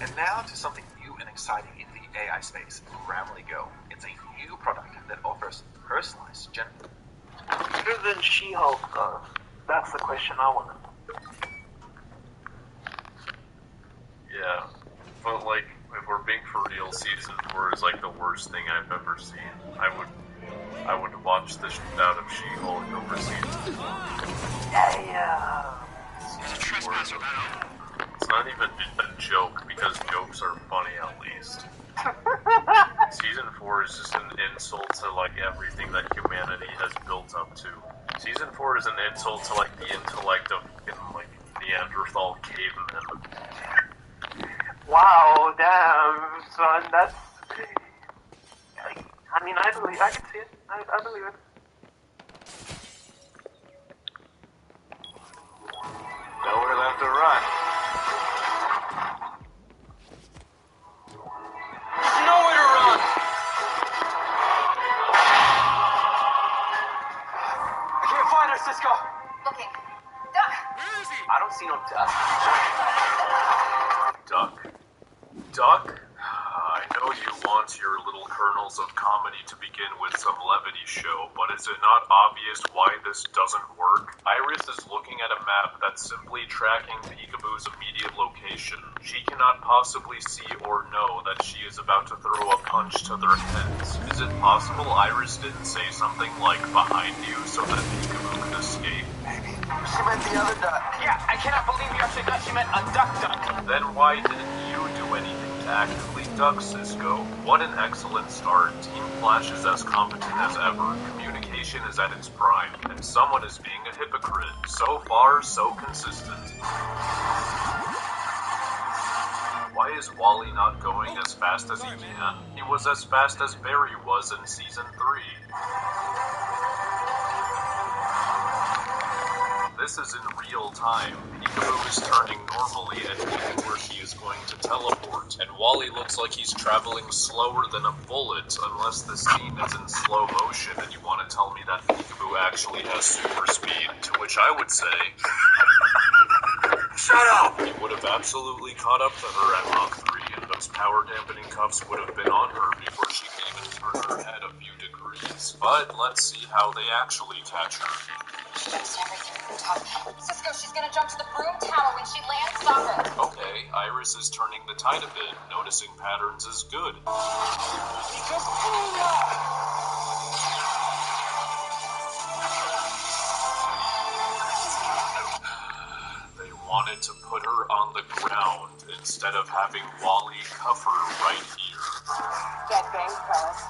K: And now to something new and exciting in the AI space, Grammarly Go. It's a new product that offers personalized
L: Better than She-Hulk, though. That's the question I want to know.
M: Yeah, but like, if we're being for real, Season 4 is like the worst thing I've ever seen. I would watch the shit out of She-Hulk over Season 2.
L: Yeah.
B: It's a trespasser, man.
M: It's not even a joke, because jokes are funny at least. Season 4 is just an insult to, like, everything that humanity has built up to. Season 4 is an insult to, like, the intellect of, like, Neanderthal cavemen.
L: Wow, damn, son, that's... I mean, I can see it. I believe it.
K: nowhere left to run.
J: There's nowhere to run! I can't find her, Cisco!
C: Looking. Duck!
B: Where is he?
K: I don't see no duck.
M: Duck? Duck? I know you want your little kernels of comedy to begin with some levity show, but is it not obvious why this doesn't work? Iris is looking at a map that's simply tracking Peekaboo's immediate location. She cannot possibly see or know that she is about to throw a punch to their heads. Is it possible Iris didn't say something like behind you so that Peekaboo could escape?
K: Maybe she meant the other duck.
J: Yeah, I cannot believe you actually thought she meant a duck.
M: Then why didn't you do anything to actively duck Cisco? What an excellent start. Team Flash is as competent as ever. Communication is at its prime, and someone is being a hypocrite. So far, so consistent. Why is Wally not going as fast as he can? He was as fast as Barry was in Season 3. This is in real time. Peekaboo is turning normally and looking where she is going to teleport, and Wally looks like he's traveling slower than a bullet, unless the scene is in slow motion and you want to tell me that Peekaboo actually has super speed, to which I would say...
K: Shut up!
M: He would have absolutely caught up to her at Mach 3, and those power-dampening cuffs would have been on her before she could even turn her head a few degrees. But let's see how they actually catch her.
C: She thinks everything from top. Cisco, she's gonna jump to the broom tower when she lands. Stop her.
M: Okay, Iris is turning the tide a bit. Noticing patterns is good. They wanted to put her on the ground instead of having Wally cuff her right here.
C: Get banged, fellas.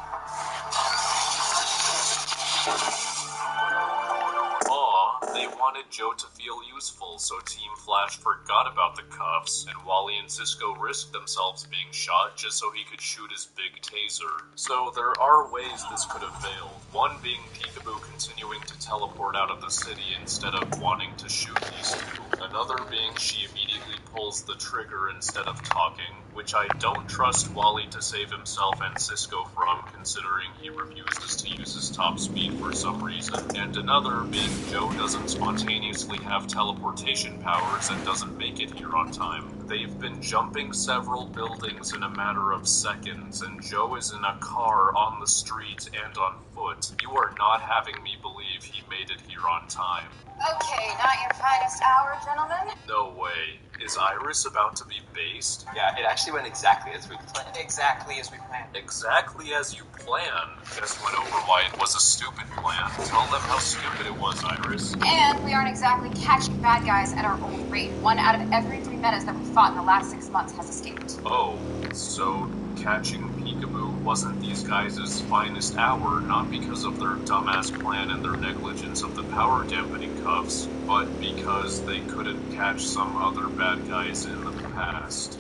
M: They wanted Joe to feel useful, so Team Flash forgot about the cuffs, and Wally and Cisco risked themselves being shot just so he could shoot his big taser. So there are ways this could have failed. One being Peekaboo continuing to teleport out of the city instead of wanting to shoot these two. Another being she immediately pulls the trigger instead of talking, which I don't trust Wally to save himself and Cisco from, considering he refuses to use his top speed for some reason. And another being Joe doesn't spontaneously have teleportation powers and doesn't make it here on time. They've been jumping several buildings in a matter of seconds, and Joe is in a car on the street and on foot. You are not having me believe he made it here on time.
C: Okay, not your finest hour, gentlemen.
M: No way. Is Iris about to be based?
K: Yeah, it actually went exactly as we planned. Exactly as we planned.
M: Exactly as you planned. Just went over why it was a stupid plan. Tell them how stupid it was, Iris.
C: And we aren't exactly catching bad guys at our own rate. 1 out of every 3 metas that we fought in the last 6 months has escaped.
M: Oh, so catching Peekaboo wasn't these guys' finest hour, not because of their dumbass plan and their negligence of the power dampening cuffs, but because they couldn't catch some other bad guys in the past.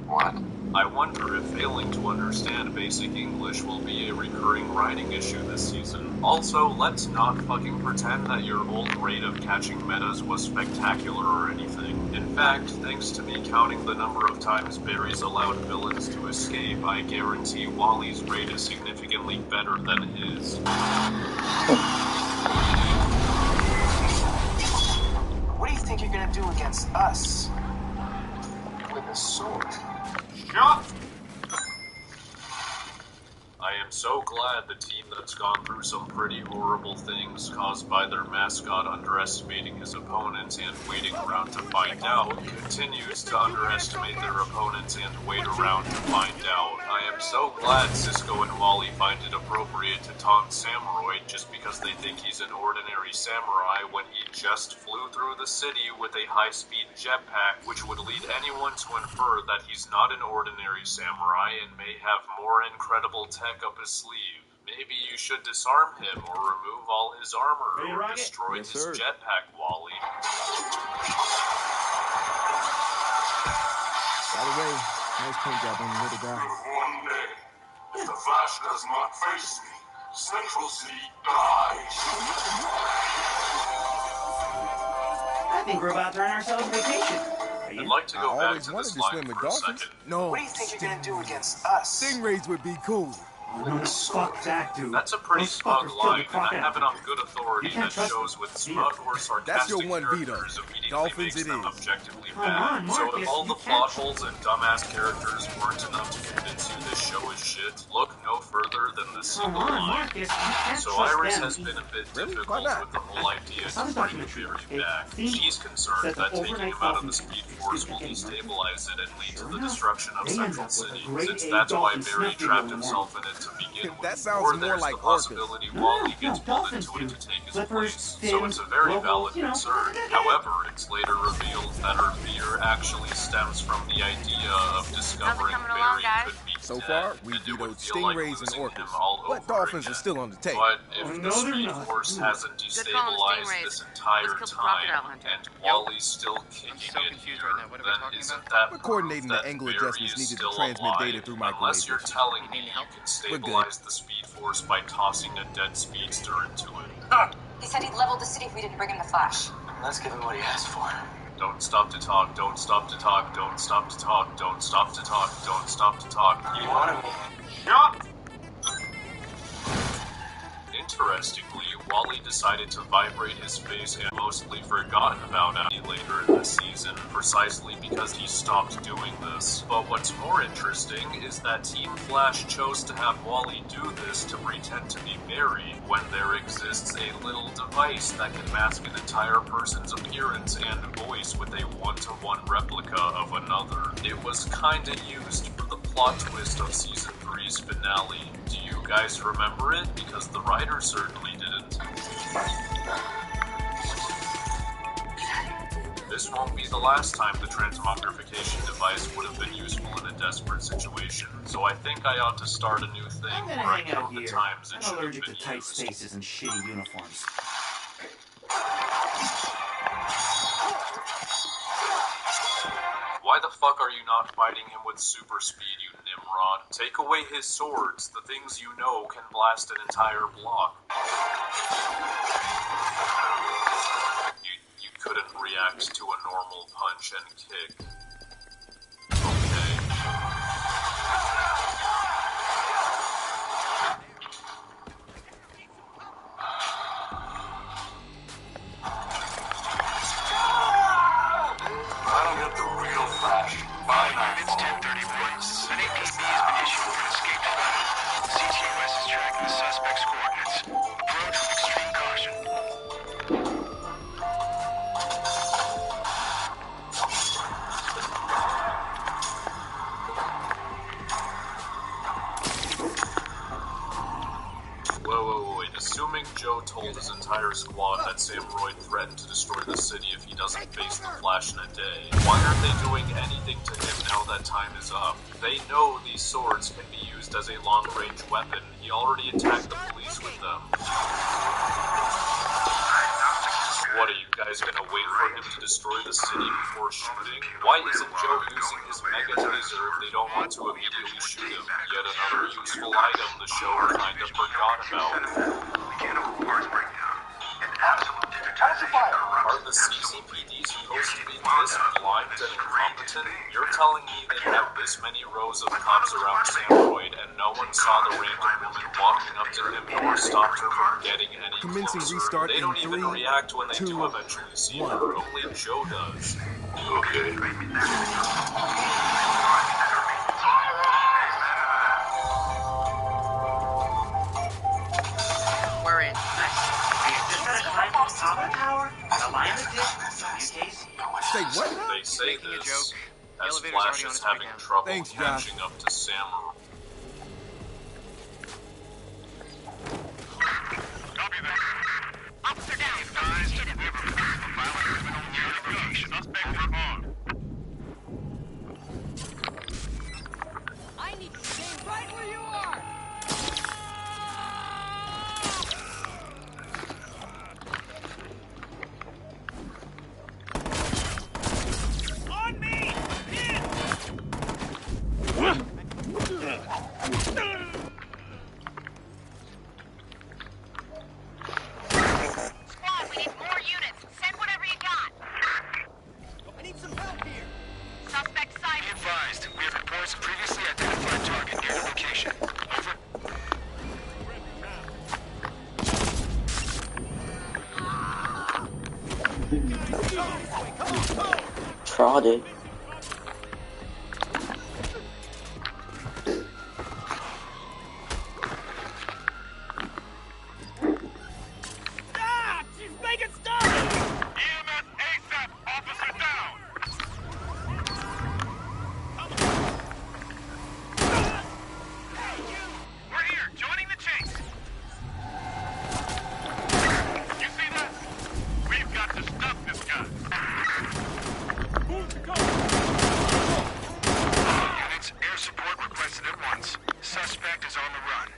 K: What?
M: I wonder if failing to understand basic English will be a recurring writing issue this season. Also, let's not fucking pretend that your old rate of catching metas was spectacular or anything. In fact, thanks to me counting the number of times Barry's allowed villains to escape, I guarantee Wally's rate is significantly better than his.
N: What do you think you're gonna do against us? With a sword?
M: Shut! I am so glad the team that's gone through some pretty horrible things caused by their mascot underestimating his opponents and waiting around to find out continues to underestimate their opponents and wait around to find out. I am so glad Cisco and Wally find it appropriate to taunt Samuroid just because they think he's an ordinary samurai when he just flew through the city with a high-speed jetpack, which would lead anyone to infer that he's not an ordinary samurai and may have more incredible tech up his sleeve. Maybe you should disarm him or remove all his armor or destroy his jetpack, Wally.
D: By the way, nice paint job on the little guy.
O: One day, if the Flash does not face me, Central City dies.
H: I think we're about to earn ourselves a vacation.
M: I'd like to go back to this line for a second.
D: No.
N: What do you think you're gonna do against us?
D: Stingrays would be cool.
H: Fuck that, dude.
M: That's a pretty smug line, and I have it on good authority that shows with smug or sarcastic characters immediately
D: Dolphins
M: makes
D: it
M: them
D: is.
M: objectively bad. So if all the plot holes and dumbass characters weren't enough to convince you this show is shit, look no further than this single line. So Iris has been a bit difficult with the whole idea to bring the Fury back. She's concerned that taking him out of the Speed Force will destabilize it and lead to the destruction of Central City, since that's why Barry trapped himself in it to begin with.
D: That sounds
M: Or
D: more
M: there's
D: like
M: the possibility Wally gets pulled into it to take his place. So it's a very valid concern. However, it's later revealed that her fear actually stems from the idea of discovering Barry could be
D: So
M: dead,
D: far, we
M: and it would
D: vetoed
M: feel like
D: Stingrays and
M: losing him
D: Orcas.
M: all
D: But
M: over
D: Dolphins
M: again.
D: are still on the table.
M: But if the Speed Force hasn't destabilized this entire time, and Wally's still kicking it here, then isn't that
D: We're coordinating
M: proof
D: the
M: that
D: angle
M: Barry
D: adjustments
M: is
D: needed to
M: still
D: transmit
M: alive?
D: data through
M: Unless
D: microwave.
M: you're telling me you can stabilize the Speed Force by tossing a dead speedster into it.
P: He said he'd level the city if we didn't bring him the Flash.
N: Let's give him what he asked for.
M: Don't stop to talk, don't stop to talk, don't stop to talk, don't stop to talk, don't stop to talk.
N: You wanted me.
M: Shut! Interestingly, Wally decided to vibrate his face and mostly forgotten about Abby later in the season, precisely because he stopped doing this. But what's more interesting is that Team Flash chose to have Wally do this to pretend to be Barry, when there exists a little device that can mask an entire person's appearance and voice with a one-to-one replica of another. It was kinda used for the plot twist of Season 3's finale. Do you guys remember it? Because the writers certainly didn't. This won't be the last time the transmogrification device would have been useful in a desperate situation, so I think I ought to start a new thing
H: I'm
M: where
H: gonna
M: I
H: hang out
M: count the
H: here.
M: times it
H: I'm
M: should have
H: allergic
M: been
H: to tight
M: used.
H: spaces and shitty uniforms.
M: Why the fuck are you not fighting him with super speed, you Nimrod? Take away his swords, the things you know can blast an entire block. You couldn't react to a normal punch and kick.
O: I don't get the real Flash. By
B: It's 10:31. An APB has been issued for an escaped felon. CTOS is tracking the suspect's coordinates. Approach with extreme caution.
M: Whoa, wait Assuming Joe told his entire squad that Sam Royd threatened to destroy the city if he doesn't face the Flash in a day, why aren't they doing anything to him now that time is up? They know these swords can be used as a long-range weapon. He already attacked the police with them. What, are you guys gonna wait for him to destroy the city before shooting? Why isn't Joe using his mega taser if they don't want to immediately shoot him? Yet another useful item the show kinda forgot about.
O: Mechanical parts breakdown and absolute digitization.
M: Are the CCPD supposed to be this blind and incompetent? You're telling me they have this many rows of cops around Sam Royd and no one saw the random woman walking up to him or stopped her from getting any
D: Commencing
M: closer?
D: restart
M: They
D: in
M: don't even
D: 3,
M: react when they
D: 2,
M: do eventually see
D: 1.
M: her. Only Joe does.
O: Okay.
H: We're in. Nice. Just gotta climb to the top of the tower, align the disc, new case.
D: Say what now?
M: They say
G: Making a
M: this
G: joke. The
M: as
G: elevator's
M: Flash
G: already on
M: is
G: its way
M: having
G: down.
M: trouble
D: Thanks, Josh.
M: catching up to Sam.
B: Copy that. Officer down. Guys, we have a violent criminal near the location. Suspects are armed.
Q: I need to stay right where you are! On me!
C: Squad, we need more units. Send whatever you got.
Q: I need some help here!
C: Suspect
B: Be
C: sighted.
B: advised, we have reports of previously identified target near the location. Over.
F: Prodded.
Q: Ah! She's making stuff!
B: EMS ASAP, officer down. We're here, joining the chase. You see that? We've got to stop this guy. Units, air support requested at once. Suspect is on the run.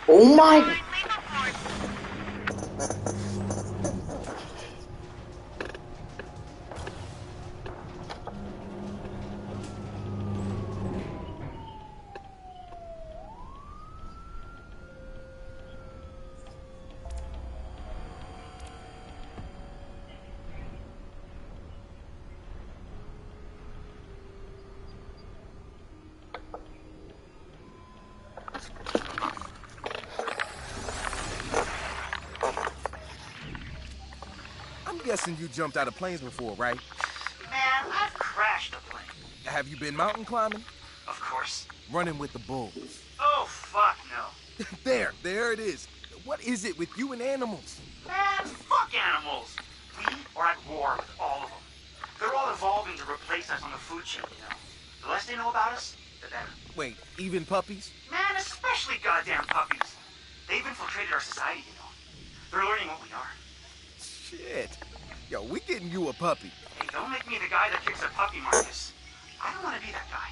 F: Oh my.
D: I'm guessing you jumped out of planes before, right?
H: Man, I've crashed a plane.
D: Have you been mountain climbing?
H: Of course.
D: Running with the bulls.
H: Oh, fuck no.
D: There it is. What is it with you and animals?
H: Man, fuck animals. We are at war with all of them. They're all evolving to replace us on the food chain, you know. The less they know about us, the better.
D: Wait, even puppies?
H: Man, especially goddamn puppies. They've infiltrated our society, you know. They're learning what we are.
D: Shit. Yo, we getting you a puppy.
H: Hey, don't make me the guy that kicks a puppy, Marcus. I don't want to be that guy.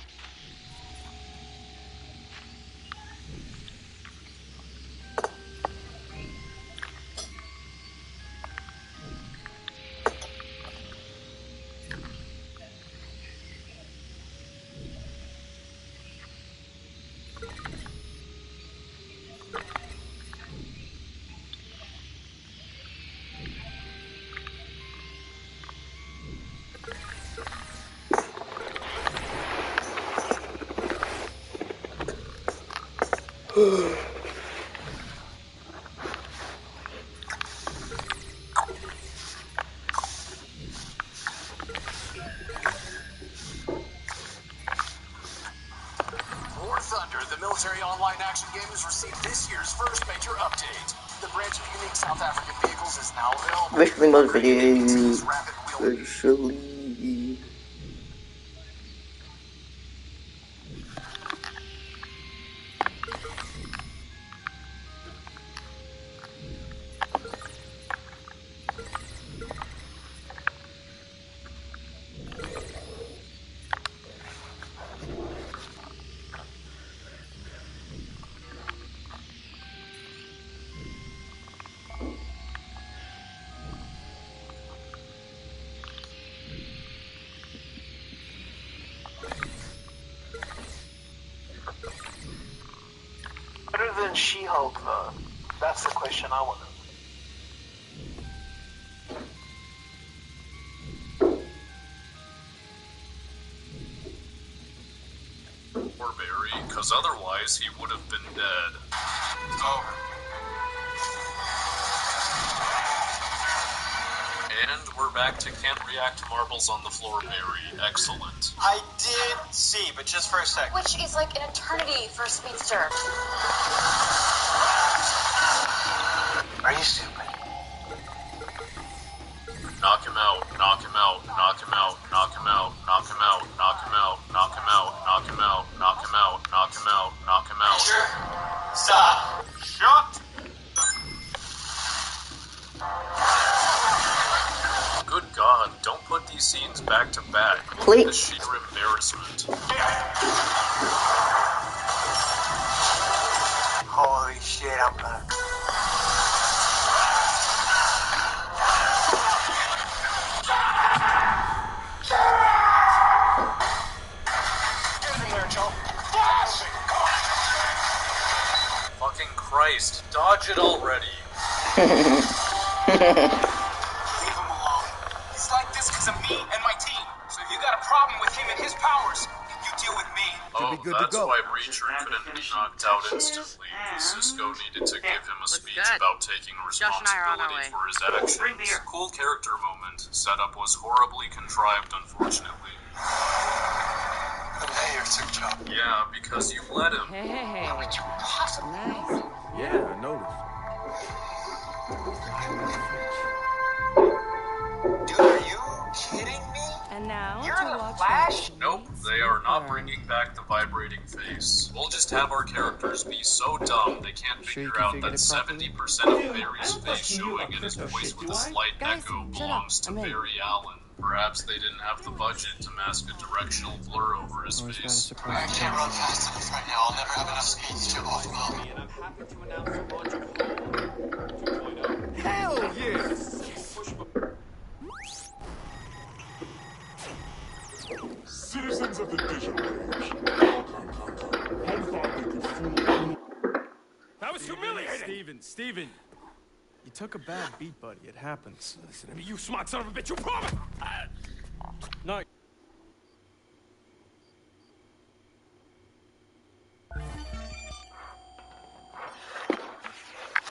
N: Military online action game has received this year's first major update. The branch of unique South African vehicles is now available.
F: Basically, most
N: These
F: videos
N: rapid wheel
F: virtually.
L: Better than She-Hulk, though. That's the question I want to know.
M: Or Barry, because otherwise he would have been dead.
O: Over.
M: And we're back to can't react to marbles on the floor, Barry. Excellent.
R: I did see, but just for a second.
P: Which is like an eternity for a speedster.
R: Are you stupid?
M: Knock him out, knock him out, knock him out, knock him out, knock him out, knock him out, knock him out, knock him out, knock him out, knock him out, knock him out.
R: Sure. Stop.
M: Shut! Good God, don't put these scenes back to back.
F: Please.
M: The sheer embarrassment.
R: Holy shit, I'm back.
N: Get in there, Joe.
M: Fucking Christ, dodge it already.
N: Leave him alone. He's like this because of me and my team. So if you got a problem with him and his powers, you deal with me.
M: Oh,
D: good to
M: that's
D: go.
M: why Reacher couldn't be knocked out instantly. Cisco needed to give him a speech
E: good.
M: about taking
E: Josh and I are on our
M: responsibility
E: way.
M: for his actions. Cool character moment. Setup was horribly contrived, unfortunately.
R: The mayor took job.
M: Yeah, because you let him.
E: Hey.
R: How could you possibly?
E: Nice.
D: Yeah, I noticed.
R: Dude, are you kidding me?
E: And now
R: You're
E: to
R: the
E: watch
R: Flash?
M: Nope, they are not bringing back the vibrating face. We'll just have our characters be so dumb they can't
S: Sure you
M: figure out
S: configured
M: that
S: it properly?
M: 70% of Barry's face showing and his voice with a slight
E: Guys,
M: echo
E: shut up.
M: belongs to
E: I'm in.
M: Barry Allen. Perhaps they didn't have the budget to mask a directional blur over his
S: Always got a
M: face.
S: surprise.
R: I can't run fast enough right now. I'll never have enough skates to off Molly.
J: And I'm happy to announce the launch of Home 2.0.
D: Hell yeah!
O: Citizens of the digital age. I thought they could fool me.
Q: That was humiliating!
S: Steven. You took a bad beat, buddy. It happens.
Q: Listen to me, you smart son of a bitch, you promised!
S: No.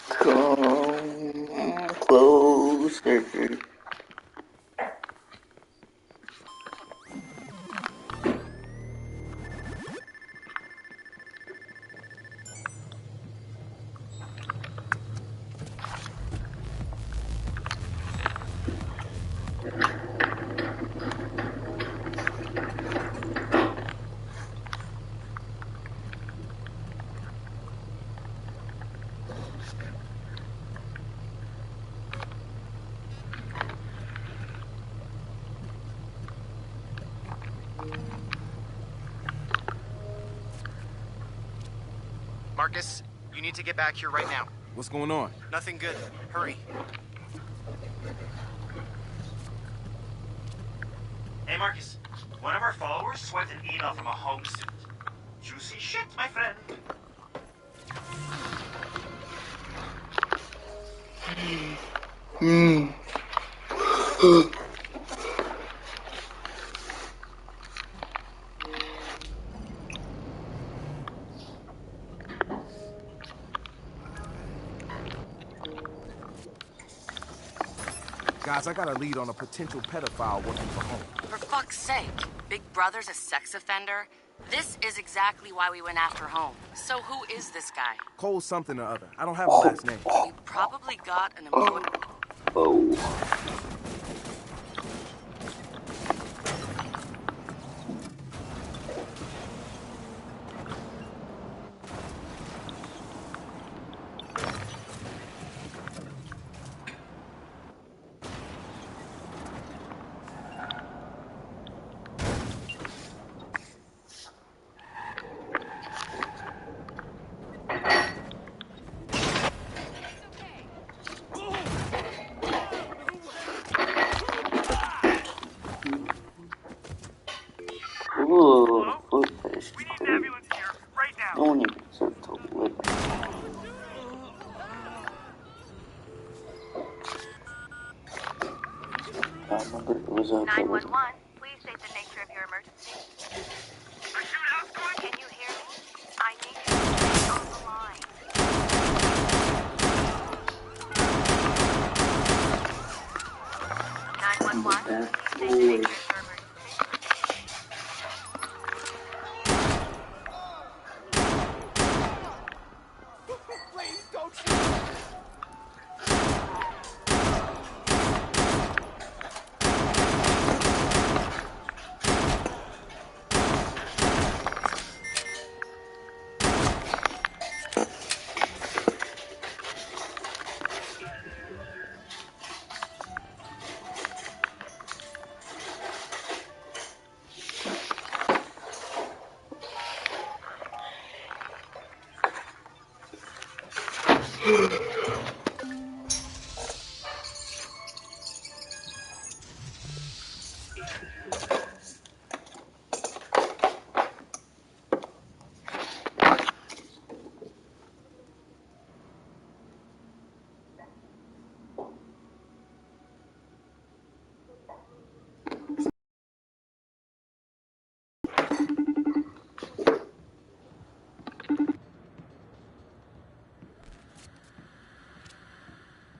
F: Come closer.
G: Marcus, you need to get back here right now.
S: What's going on?
G: Nothing good. Hurry.
H: Hey, Marcus. One of our followers swiped an email from a home student. Juicy shit, my friend.
D: Guys, I got a lead on a potential pedophile working for home.
E: For fuck's sake. Big Brother's a sex offender? This is exactly why we went after home. So who is this guy?
D: Cole something or other. I don't have a last name.
E: You probably got an employee.
F: Ooh, foot-based. We need an ambulance here, right now. No one even deserves to live. I remember it was a
C: 911, please state the nature of your emergency. A shootout's going. Can you hear me? I need you to stay on the line. 911, state the nature of your emergency.
Q: Please don't shoot!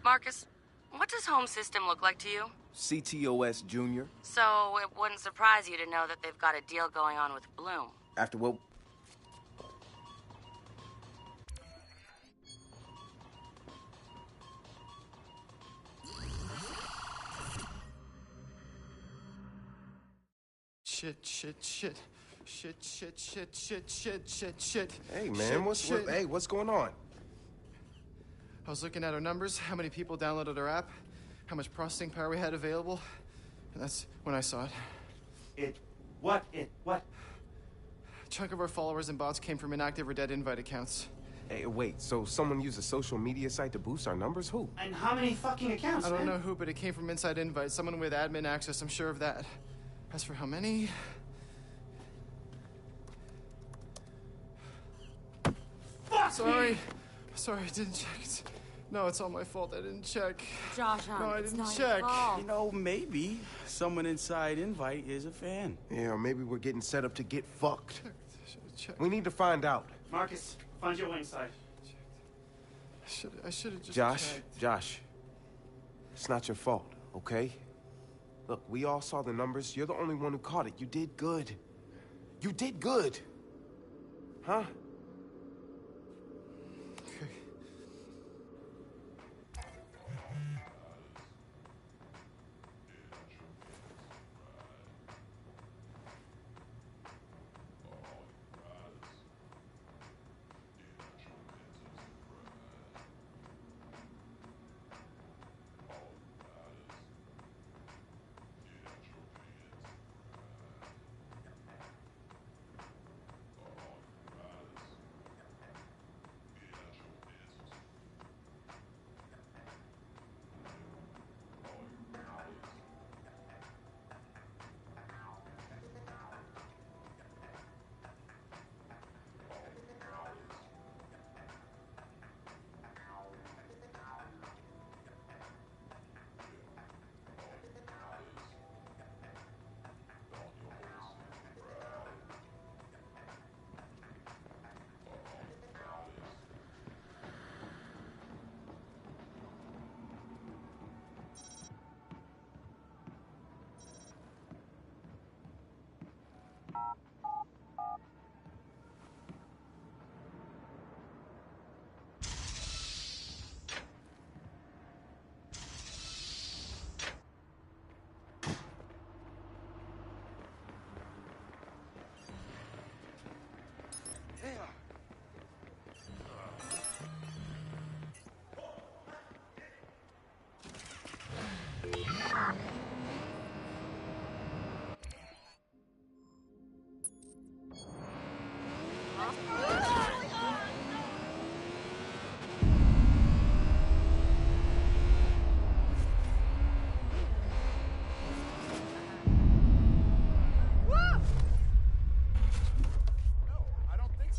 E: Marcus, what does Home System look like to you?
D: CTOS Junior.
E: So it wouldn't surprise you to know that they've got a deal going on with Bloom.
D: After what?
S: Shit.
T: Hey, man, what's going on?
S: I was looking at our numbers, how many people downloaded our app, how much processing power we had available, and that's when I saw it.
H: What?
S: A chunk of our followers and bots came from inactive or dead invite accounts.
T: Hey, wait, so someone used a social media site to boost our numbers? Who?
H: And how many fucking accounts,
S: I don't know who, but it came from Inside Invite, someone with admin access, I'm sure of that. As for how many... Sorry, I didn't check. No, it's all my fault. I didn't check.
E: Josh,
S: no, I
E: it's
S: didn't
E: not
S: check.
E: your fault.
U: You know, maybe someone inside Invite is a fan.
T: Yeah, or maybe we're getting set up to get fucked.
S: Check.
T: We need to find out.
H: Marcus, find your way inside.
S: I should have just checked.
T: Josh, it's not your fault, okay? Look, we all saw the numbers. You're the only one who caught it. You did good. You did good. Huh?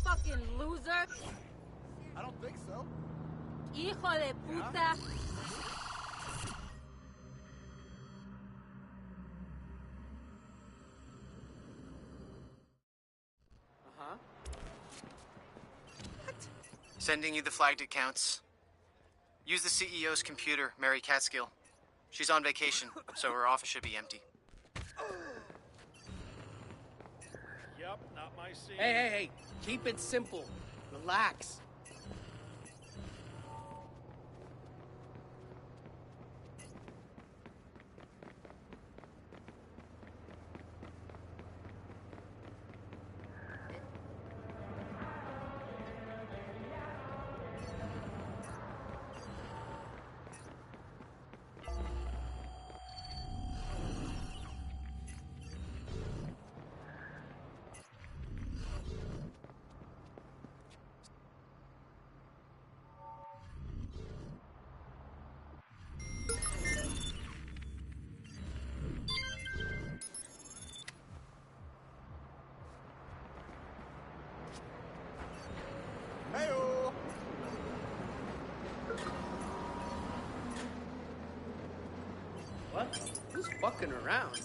I: Fucking loser.
Q: I don't think so.
I: Hijo de puta.
J: Uh-huh.
G: Sending you the flagged accounts. Use the CEO's computer, Mary Catskill. She's on vacation, so her office should be empty.
V: Yep, not my scene.
J: Hey. Keep it simple. Relax.
Q: Hey-o.
J: What? Who's fucking around?